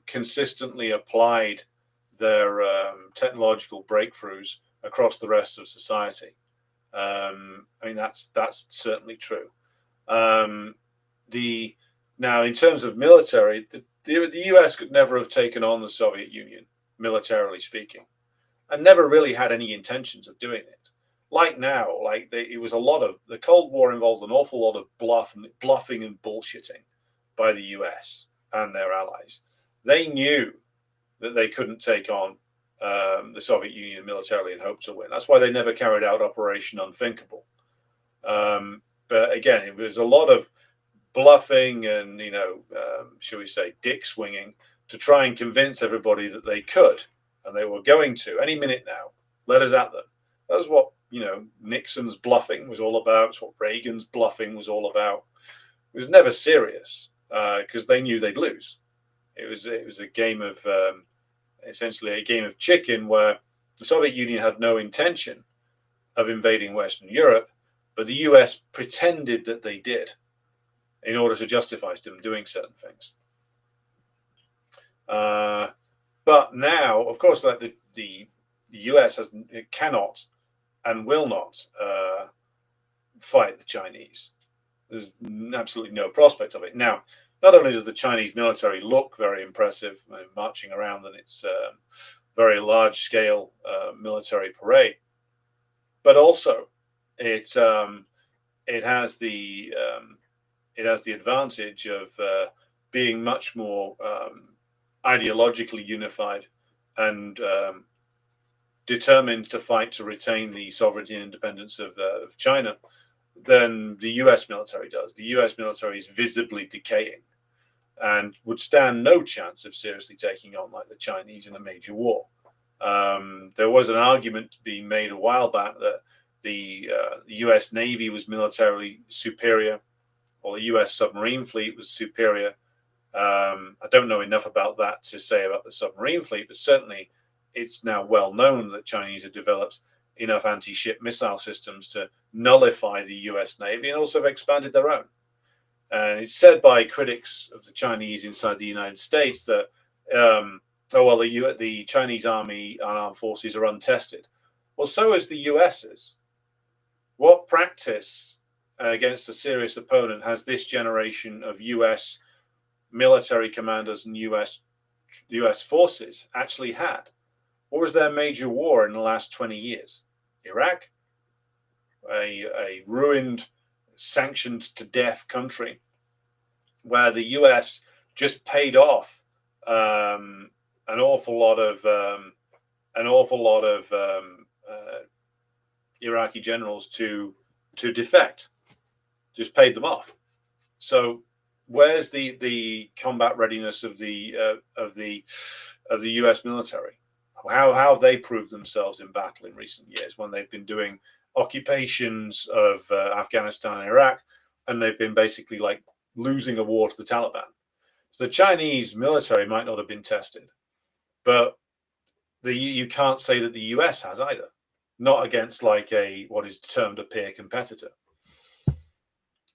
consistently applied their technological breakthroughs across the rest of society. I mean, that's certainly true. Now, in terms of military, the US could never have taken on the Soviet Union, militarily speaking, and never really had any intentions of doing it. Like now, it was a lot of the Cold War involved an awful lot of bluffing and bullshitting by the US and their allies. They knew that they couldn't take on the Soviet Union militarily and hope to win. That's why they never carried out Operation Unthinkable. But again, it was a lot of bluffing and, shall we say, dick swinging to try and convince everybody that they could, and they were going to any minute now. Let us at them. That was what Nixon's bluffing was all about. It's what Reagan's bluffing was all about. It was never serious because they knew they'd lose. It was a game of essentially a game of chicken where the Soviet Union had no intention of invading Western Europe, but the US pretended that they did in order to justify them doing certain things. But now, of course, that the US cannot and will not fight the Chinese. There's absolutely no prospect of it. Now, not only does the Chinese military look very impressive, marching around in its very large-scale military parade, but also it has the advantage of being much more ideologically unified and determined to fight to retain the sovereignty and independence of China than the US military does. The US military is visibly decaying and would stand no chance of seriously taking on, like the Chinese, in a major war. There was an argument being made a while back that the US Navy was militarily superior, or the US submarine fleet was superior. I don't know enough about that to say about the submarine fleet, but certainly it's now well known that Chinese have developed enough anti-ship missile systems to nullify the US Navy, and also have expanded their own. And it's said by critics of the Chinese inside the United States that, the Chinese army and armed forces are untested. Well, so is the US's. What practice against a serious opponent has this generation of US military commanders and US forces actually had? What was their major war in the last 20 years? Iraq, a ruined, sanctioned to death country, where the US just paid off an awful lot of Iraqi generals to defect, just paid them off. So where's the combat readiness of the US military? how have they proved themselves in battle in recent years when they've been doing occupations of Afghanistan and Iraq, and they've been basically like losing a war to the Taliban. So the Chinese military might not have been tested, but you can't say that the US has either. Not against like what is termed a peer competitor.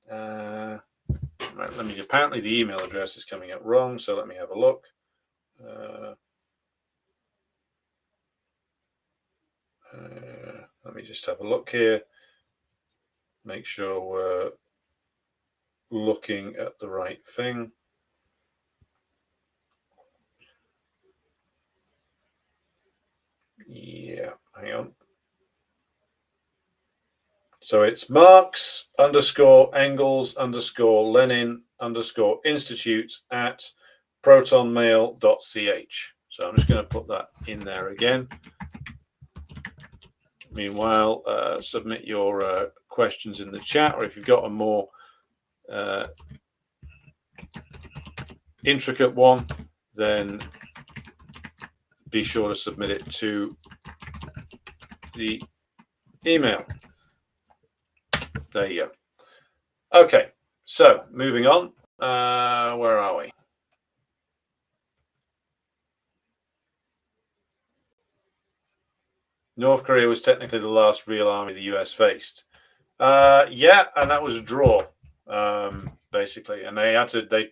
Right, apparently the email address is coming up wrong, so let me have a look. Let me just have a look here. Make sure we're looking at the right thing. Yeah, hang on. So it's Marx _Engels _Lenin _Institute at protonmail.ch. So I'm just going to put that in there again. Meanwhile, submit your questions in the chat, or if you've got a more intricate one, then be sure to submit it to the email. There you go. Okay, so moving on. Where are we? North Korea was technically the last real army the US faced. Yeah, and that was a draw, basically. And they had to,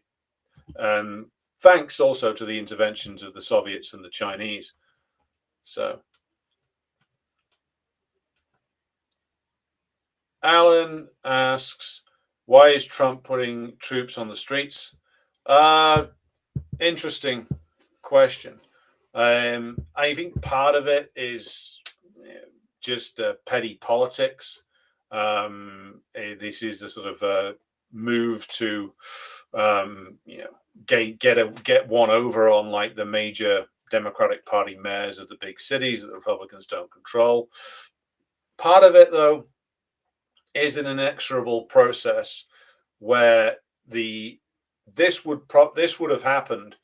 thanks also to the interventions of the Soviets and the Chinese. So, Alan asks, why is Trump putting troops on the streets? Interesting question. I think part of it is just petty politics. This is a sort of move to, get one over on like the major Democratic Party mayors of the big cities that the Republicans don't control. Part of it, though, is an inexorable process where this would have happened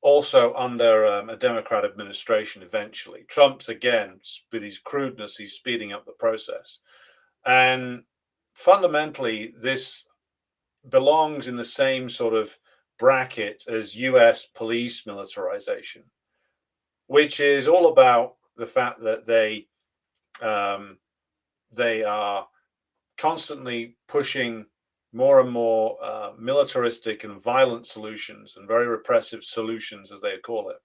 also under a Democrat administration eventually. Trump's, again, with his crudeness, he's speeding up the process. And fundamentally, this belongs in the same sort of bracket as US police militarization, which is all about the fact that they are constantly pushing more and more militaristic and violent solutions and very repressive solutions, as they call it,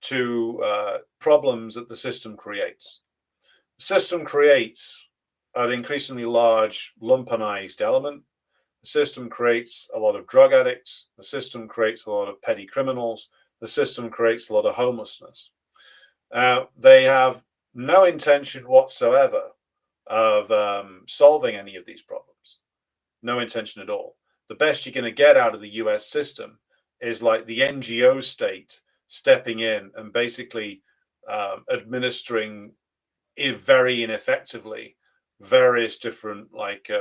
to problems that the system creates. The system creates an increasingly large lumpenized element. The system creates a lot of drug addicts. The system creates a lot of petty criminals. The system creates a lot of homelessness. They have no intention whatsoever of solving any of these problems. No intention at all. The best you're going to get out of the US system is like the NGO state stepping in and basically administering very ineffectively various different like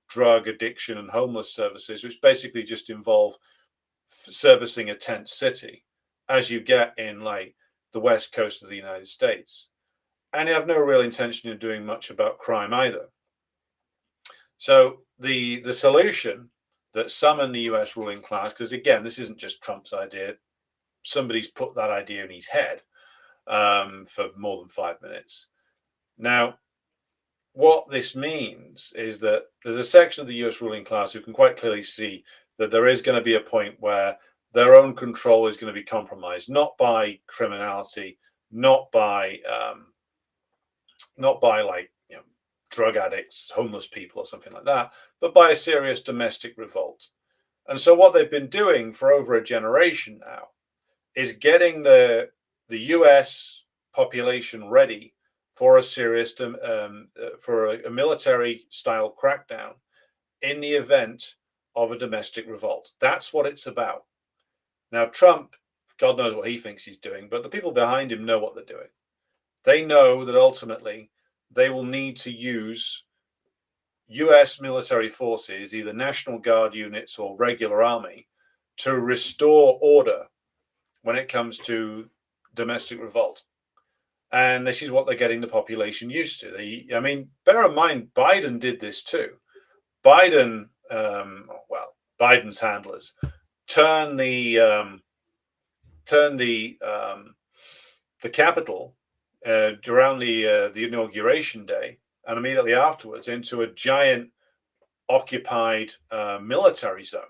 drug addiction and homeless services, which basically just involve servicing a tent city, as you get in like the west coast of the United States. And they have no real intention of doing much about crime either. So the solution that summoned the US ruling class, because again, this isn't just Trump's idea, somebody's put that idea in his head for more than 5 minutes. Now, what this means is that there's a section of the US ruling class who can quite clearly see that there is going to be a point where their own control is going to be compromised, not by criminality, not by like drug addicts, homeless people, or something like that, but by a serious domestic revolt. And so what they've been doing for over a generation now is getting the US population ready for a serious for a military style crackdown in the event of a domestic revolt. That's what it's about. Now, Trump, God knows what he thinks he's doing, but the people behind him know what they're doing. They know that ultimately they will need to use US military forces, either National Guard units or regular army, to restore order when it comes to domestic revolt. And this is what they're getting the population used to. I mean, bear in mind, Biden did this too. Biden, Biden's handlers turn the Capitol around the inauguration day and immediately afterwards into a giant occupied military zone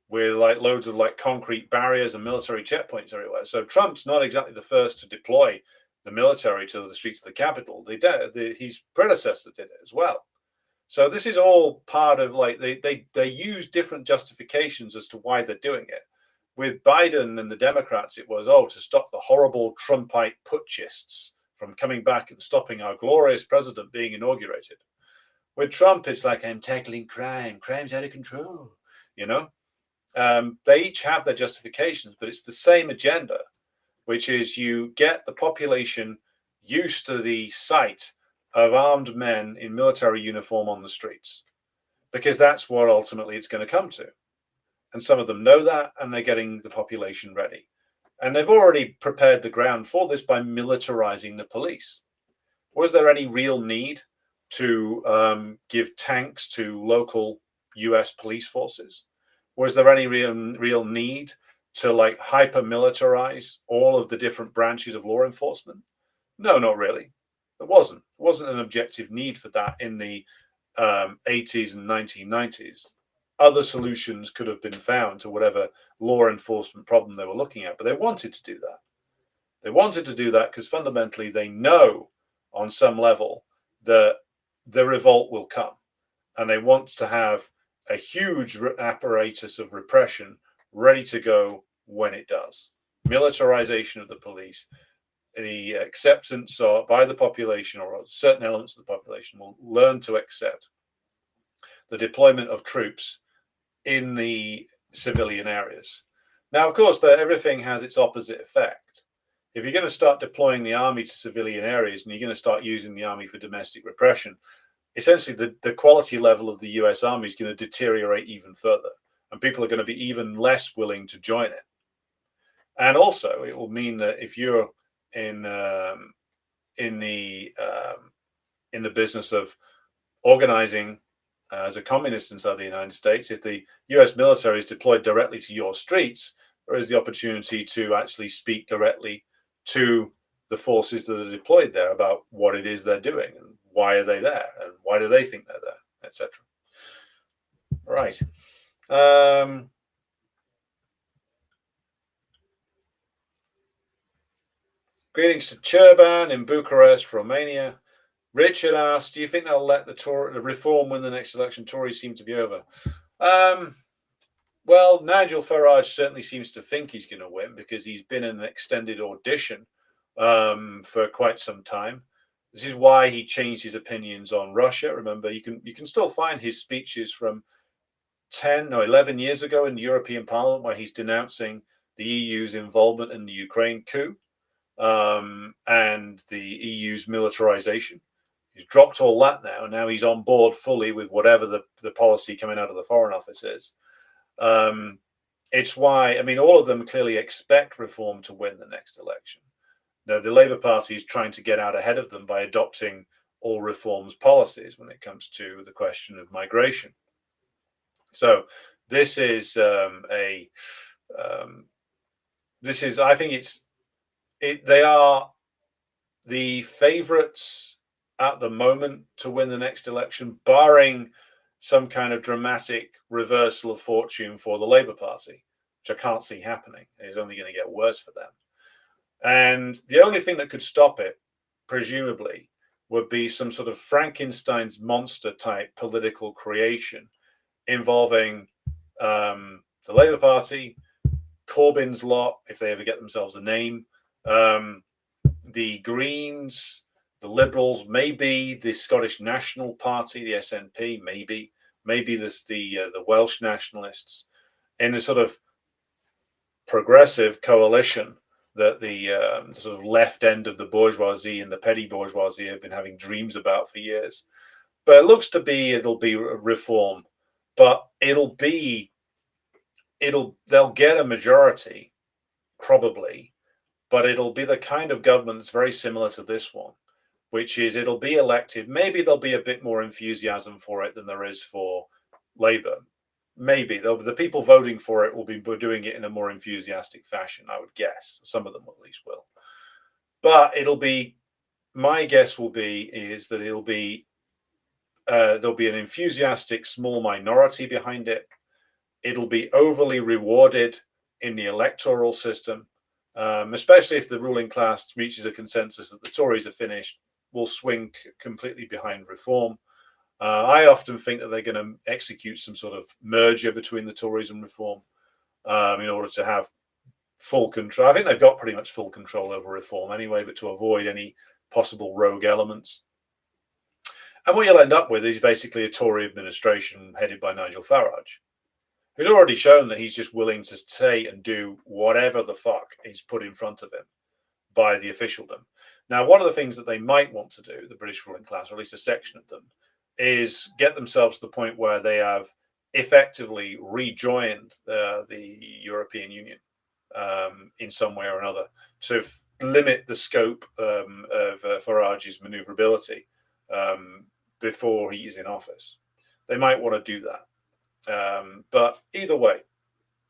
with like loads of like concrete barriers and military checkpoints everywhere. So Trump's not exactly the first to deploy the military to the streets of the Capitol. His predecessor did it as well. So this is all part of like they use different justifications as to why they're doing it. With Biden and the Democrats, it was to stop the horrible Trumpite putschists from coming back and stopping our glorious president being inaugurated. With Trump, it's like, I'm tackling crime. Crime's out of control. You know, they each have their justifications, but it's the same agenda, which is you get the population used to the sight of armed men in military uniform on the streets, because that's what ultimately it's going to come to. And some of them know that, and they're getting the population ready. And they've already prepared the ground for this by militarizing the police. Was there any real need to give tanks to local US police forces? Was there any real need to like hyper militarize all of the different branches of law enforcement? No, not really. There wasn't. It wasn't an objective need for that in the 80s and 1990s. Other solutions could have been found to whatever law enforcement problem they were looking at, but they wanted to do that. They wanted to do that because fundamentally they know on some level that the revolt will come, and they want to have a huge apparatus of repression ready to go when it does. Militarization of the police, the acceptance by the population, or certain elements of the population will learn to accept the deployment of troops in the civilian areas. Now, of course, everything has its opposite effect. If you're going to start deploying the army to civilian areas and you're going to start using the army for domestic repression, essentially the quality level of the US Army is going to deteriorate even further, and people are going to be even less willing to join it. And also, it will mean that if you're in the business of organizing as a communist inside the United States, if the US military is deployed directly to your streets, there is the opportunity to actually speak directly to the forces that are deployed there about what it is they're doing and why are they there and why do they think they're there, etc. Right. Greetings to Churban in Bucharest, Romania. Richard asked, do you think they'll let the reform win the next election? Tories seem to be over. Well, Nigel Farage certainly seems to think he's going to win because he's been in an extended audition for quite some time. This is why he changed his opinions on Russia. Remember, you can still find his speeches from 11 years ago in the European Parliament where he's denouncing the EU's involvement in the Ukraine coup and the EU's militarization. He's dropped all that now, and now he's on board fully with whatever the policy coming out of the Foreign Office is. It's why, I mean, all of them clearly expect reform to win the next election. Now, the Labour Party is trying to get out ahead of them by adopting all reforms policies when it comes to the question of migration. So this is I think they are the favourites at the moment to win the next election, barring some kind of dramatic reversal of fortune for the Labour Party, which I can't see happening. It's only going to get worse for them. And the only thing that could stop it, presumably, would be some sort of Frankenstein's monster type political creation involving the Labour Party, Corbyn's lot, if they ever get themselves a name, the Greens, the Liberals, maybe the Scottish National Party, the SNP, maybe the Welsh nationalists, in a sort of progressive coalition that the sort of left end of the bourgeoisie and the petty bourgeoisie have been having dreams about for years. But it looks to be it'll be reform, but they'll get a majority probably but it'll be the kind of government that's very similar to this one, which is it'll be elected. Maybe there'll be a bit more enthusiasm for it than there is for Labour. Maybe the people voting for it will be doing it in a more enthusiastic fashion, I would guess. Some of them at least will. But it'll be, my guess will be, is that it'll be, there'll be an enthusiastic small minority behind it. It'll be overly rewarded in the electoral system, especially if the ruling class reaches a consensus that the Tories are finished, will swing completely behind reform. I often think that they're going to execute some sort of merger between the Tories and reform in order to have full control. I think they've got pretty much full control over reform anyway, but to avoid any possible rogue elements. And what you'll end up with is basically a Tory administration headed by Nigel Farage, who's already shown that he's just willing to say and do whatever the fuck is put in front of him by the officialdom. Now, one of the things that they might want to do, the British ruling class, or at least a section of them, is get themselves to the point where they have effectively rejoined the European Union in some way or another, to limit the scope of Farage's maneuverability before he's in office. They might want to do that. But either way,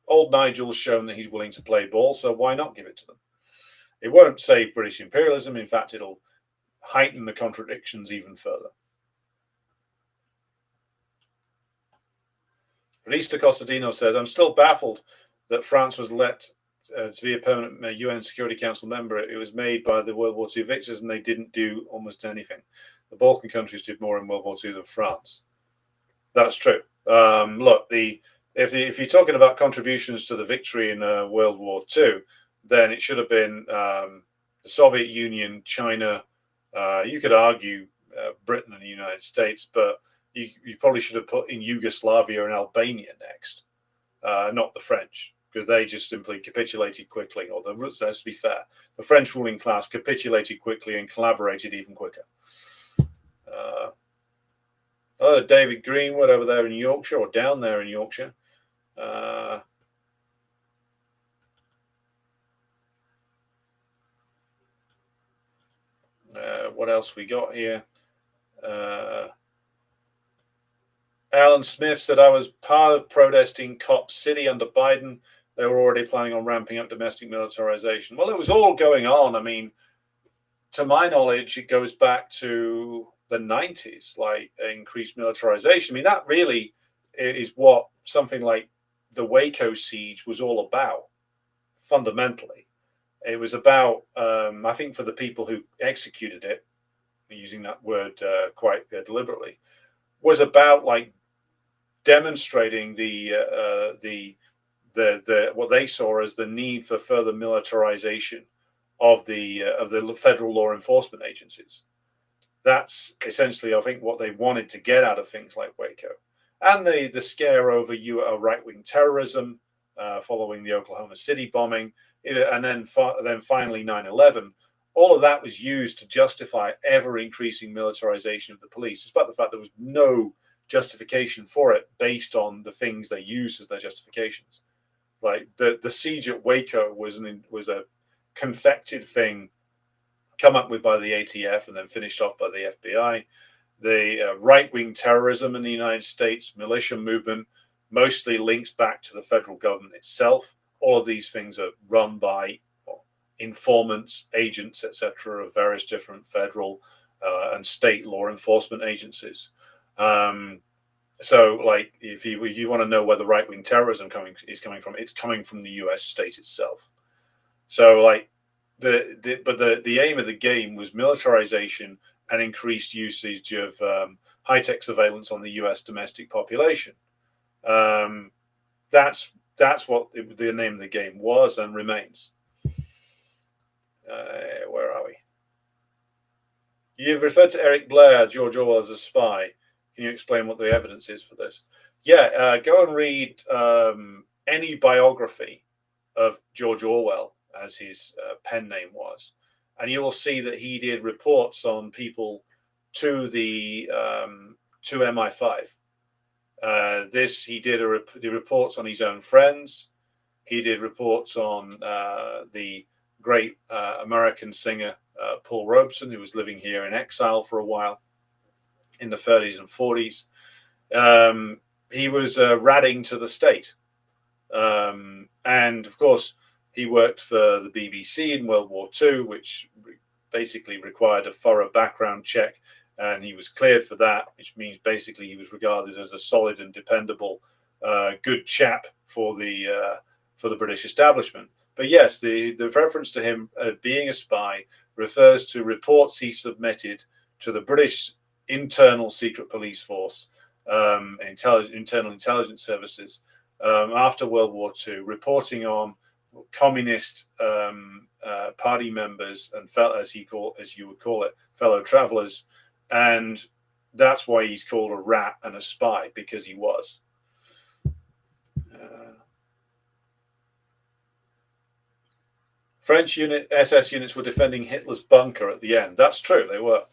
old Nigel's shown that he's willing to play ball, so why not give it to them? It won't save British imperialism. In fact, it'll heighten the contradictions even further. Lista Costadino says, I'm still baffled that France was let to be a permanent UN Security Council member. It was made by the World War II victors and they didn't do almost anything. The Balkan countries did more in World War II than France. That's true. Look, if you're talking about contributions to the victory in World War II, then it should have been the Soviet Union, China. You could argue Britain and the United States, but you probably should have put in Yugoslavia and Albania next, not the French, because they just simply capitulated quickly. Or let's be fair, the French ruling class capitulated quickly and collaborated even quicker. David Greenwood over there in Yorkshire, or down there in Yorkshire. What else we got here? Alan Smith said, I was part of protesting Cop City under Biden. They were already planning on ramping up domestic militarization. Well, it was all going on. I mean, to my knowledge, it goes back to the 90s, like increased militarization. I mean, that really is what something like the Waco siege was all about, fundamentally. It was about, I think for the people who executed it, using that word quite deliberately, was about like demonstrating the what they saw as the need for further militarization of the federal law enforcement agencies. That's essentially, I think, what they wanted to get out of things like Waco, and the scare over right-wing terrorism following the Oklahoma City bombing, and then finally 9/11. All of that was used to justify ever-increasing militarization of the police, despite the fact there was no justification for it based on the things they used as their justifications. Like the siege at Waco was a confected thing come up with by the ATF and then finished off by the FBI. The right-wing terrorism in the United States, militia movement, mostly links back to the federal government itself. All of these things are run by informants, agents, etc., of various different federal and state law enforcement agencies. So, like, if you want to know where the right-wing terrorism is coming from, it's coming from the U.S. state itself. So, like, the aim of the game was militarization and increased usage of high-tech surveillance on the U.S. domestic population. That's what the name of the game was and remains. Where are we? You've referred to Eric Blair, George Orwell, as a spy. Can you explain what the evidence is for this? Yeah, go and read any biography of George Orwell, as his pen name was, and you will see that he did reports on people to the to MI5. He did reports on his own friends. He did reports on the great American singer, Paul Robeson, who was living here in exile for a while in the 30s and 40s. He was ratting to the state. And of course, he worked for the BBC in World War II, which basically required a thorough background check. And he was cleared for that, which means basically he was regarded as a solid and dependable, good chap for the British establishment. But yes, the reference to him being a spy refers to reports he submitted to the British internal secret police force, internal intelligence services, after World War II, reporting on communist party members and as you would call it, fellow travelers, and that's why he's called a rat and a spy, because he was. French SS units were defending Hitler's bunker at the end. That's true, they were.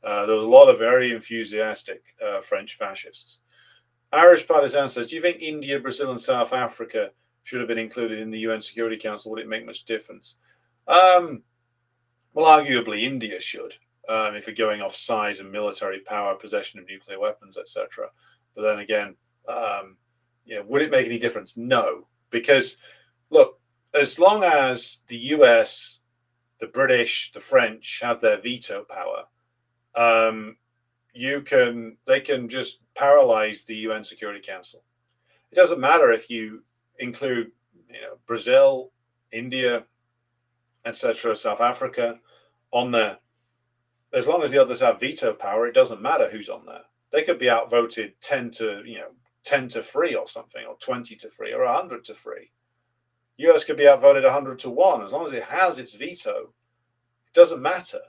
There was a lot of very enthusiastic French fascists. Irish Partisan says, do you think India, Brazil, and South Africa should have been included in the UN Security Council? Would it make much difference? Well, arguably, India should, if you're going off size and military power, possession of nuclear weapons, etc. But then again, would it make any difference? No, because look, as long as the US, the British, the French have their veto power, they can just paralyze the UN Security Council. It doesn't matter if you include, Brazil, India, etc., South Africa on there. As long as the others have veto power, it doesn't matter who's on there. They could be outvoted 10 to 3 or something, or 20 to 3, or 100 to 3. US could be outvoted 100 to 1. As long as it has its veto, it doesn't matter.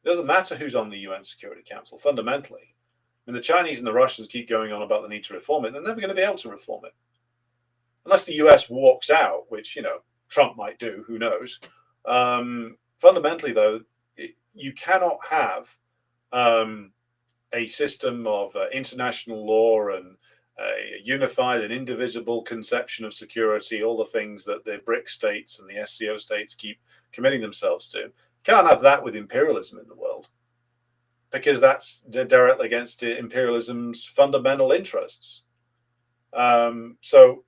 It doesn't matter who's on the UN Security Council, fundamentally. I mean, the Chinese and the Russians keep going on about the need to reform it. They're never going to be able to reform it. Unless the US walks out, which, Trump might do, who knows. Fundamentally, though, you cannot have a system of international law and a unified and indivisible conception of security, all the things that the BRIC states and the SCO states keep committing themselves to. Can't have that with imperialism in the world, because that's directly against imperialism's fundamental interests. So,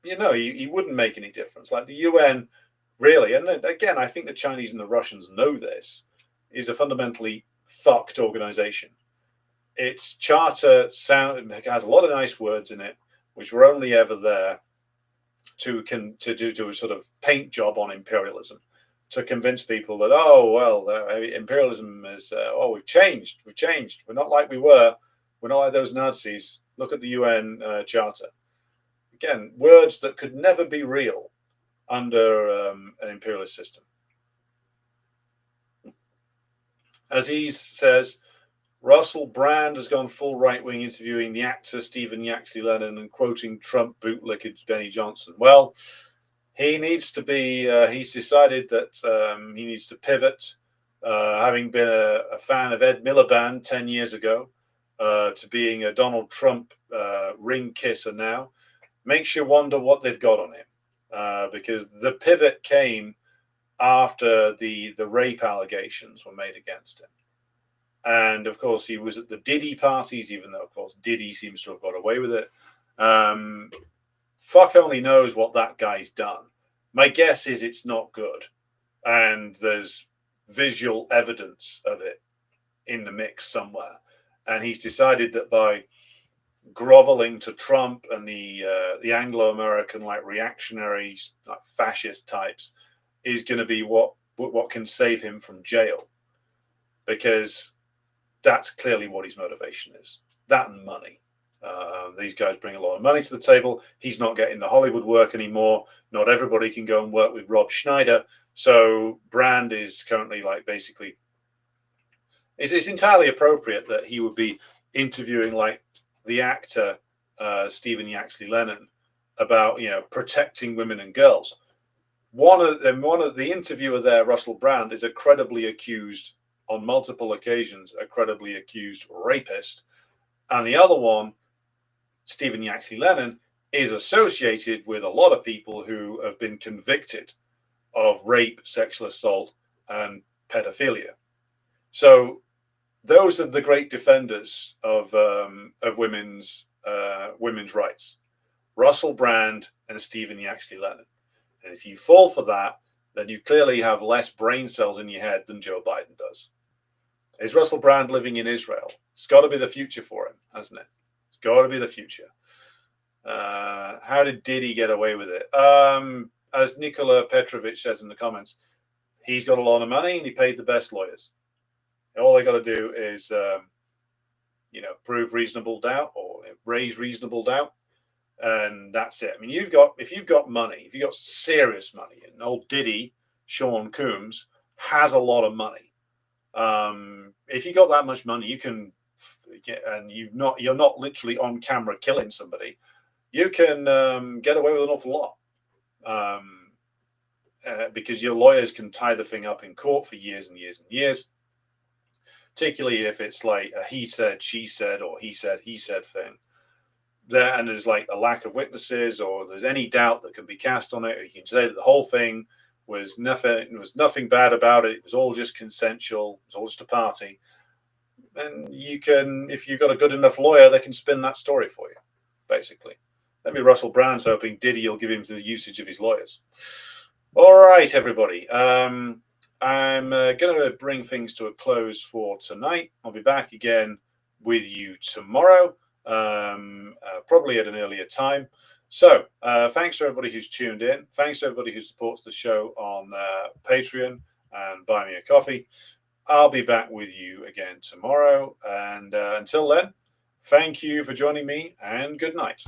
he wouldn't make any difference. Like the UN, really, and again, I think the Chinese and the Russians know this, is a fundamentally fucked organization. Its charter has a lot of nice words in it, which were only ever there to do a sort of paint job on imperialism, to convince people that, imperialism is, we've changed. We're not like we were. We're not like those Nazis. Look at the UN charter. Again, words that could never be real under an imperialist system. Aziz says, Russell Brand has gone full right-wing, interviewing the actor Stephen Yaxley Lennon and quoting Trump bootlickage Benny Johnson. Well, he needs to be, he's decided that he needs to pivot, having been a fan of Ed Miliband 10 years ago, to being a Donald Trump ring kisser now. Makes you wonder what they've got on him, because the pivot came after the rape allegations were made against him. And of course, he was at the Diddy parties, even though, of course, Diddy seems to have got away with it. Fuck only knows what that guy's done. My guess is it's not good. And there's visual evidence of it in the mix somewhere. And he's decided that by groveling to Trump and the Anglo-American, like, reactionary, like, fascist types is going to be what can save him from jail. Because that's clearly what his motivation is. That and money. These guys bring a lot of money to the table. He's not getting the Hollywood work anymore. Not everybody can go and work with Rob Schneider. So Brand is currently, like, basically, it's entirely appropriate that he would be interviewing, like, the actor Stephen Yaxley Lennon about, protecting women and girls. One of the interviewer there, Russell Brand, is a credibly accused, on multiple occasions, a credibly accused rapist. And the other one, Stephen Yaxley Lennon, is associated with a lot of people who have been convicted of rape, sexual assault, and pedophilia. So those are the great defenders of women's rights: Russell Brand and Stephen Yaxley Lennon. And if you fall for that, then you clearly have less brain cells in your head than Joe Biden does. Is Russell Brand living in Israel? It's got to be the future for him, hasn't it? It's got to be the future. How did Diddy get away with it? As Nikola Petrovich says in the comments, he's got a lot of money and he paid the best lawyers. All they got to do is, prove reasonable doubt or raise reasonable doubt, and that's it. I mean, if you've got money, if you've got serious money, and old Diddy, Sean Combs, has a lot of money. If you got that much money, you can, and you're not literally on camera killing somebody, you can get away with an awful lot, because your lawyers can tie the thing up in court for years and years and years. Particularly if it's like a he said, she said, or he said thing. And there's like a lack of witnesses, or there's any doubt that can be cast on it, or you can say that the whole thing was nothing bad about it. It was all just consensual. It was all just a party. And you can, if you've got a good enough lawyer, they can spin that story for you, basically. Maybe Russell Brand's hoping Diddy will give him the usage of his lawyers. All right, everybody. I'm going to bring things to a close for tonight. I'll be back again with you tomorrow, probably at an earlier time. So thanks to everybody who's tuned in. Thanks to everybody who supports the show on Patreon and Buy Me a Coffee. I'll be back with you again tomorrow. And until then, thank you for joining me, and good night.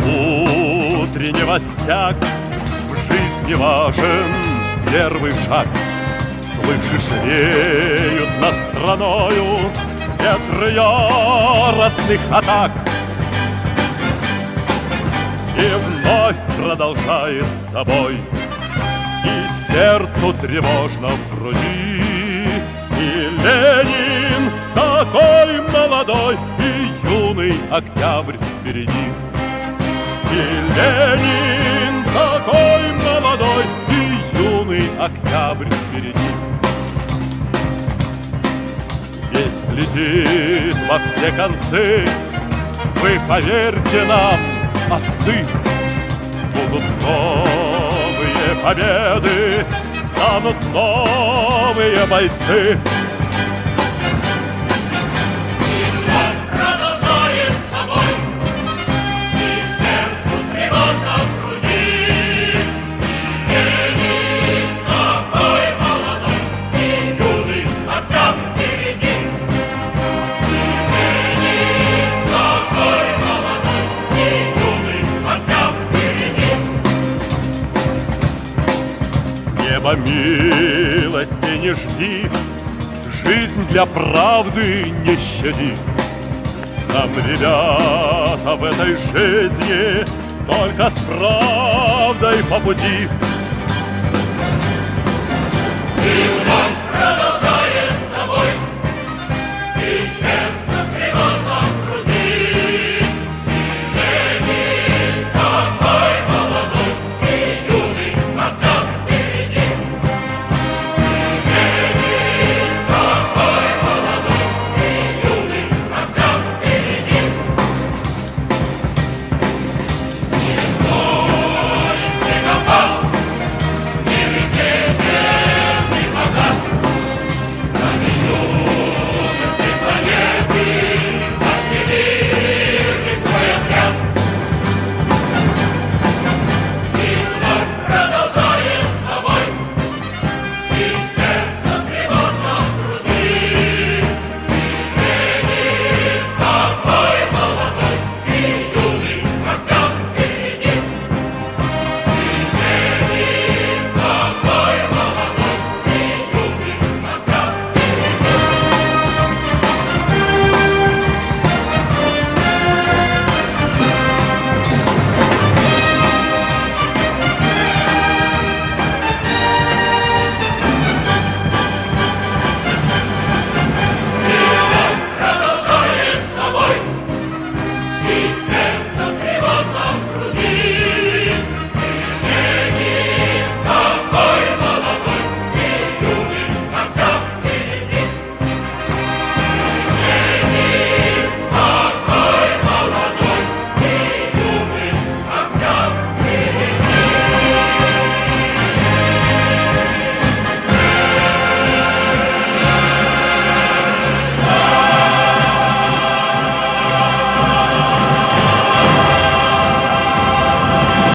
Утреннего стяг в жизни важен первый шаг. Слышишь, реют над страною ветры яростных атак. И вновь продолжается бой, и сердцу тревожно в груди. И Ленин такой молодой, и юный октябрь впереди. И Ленин такой молодой, и юный октябрь впереди. Весть летит во все концы, вы поверьте нам, отцы. Будут новые победы, станут новые бойцы. Милости не жди, жизнь для правды не щади. Нам, ребята, в этой жизни только с правдой по пути.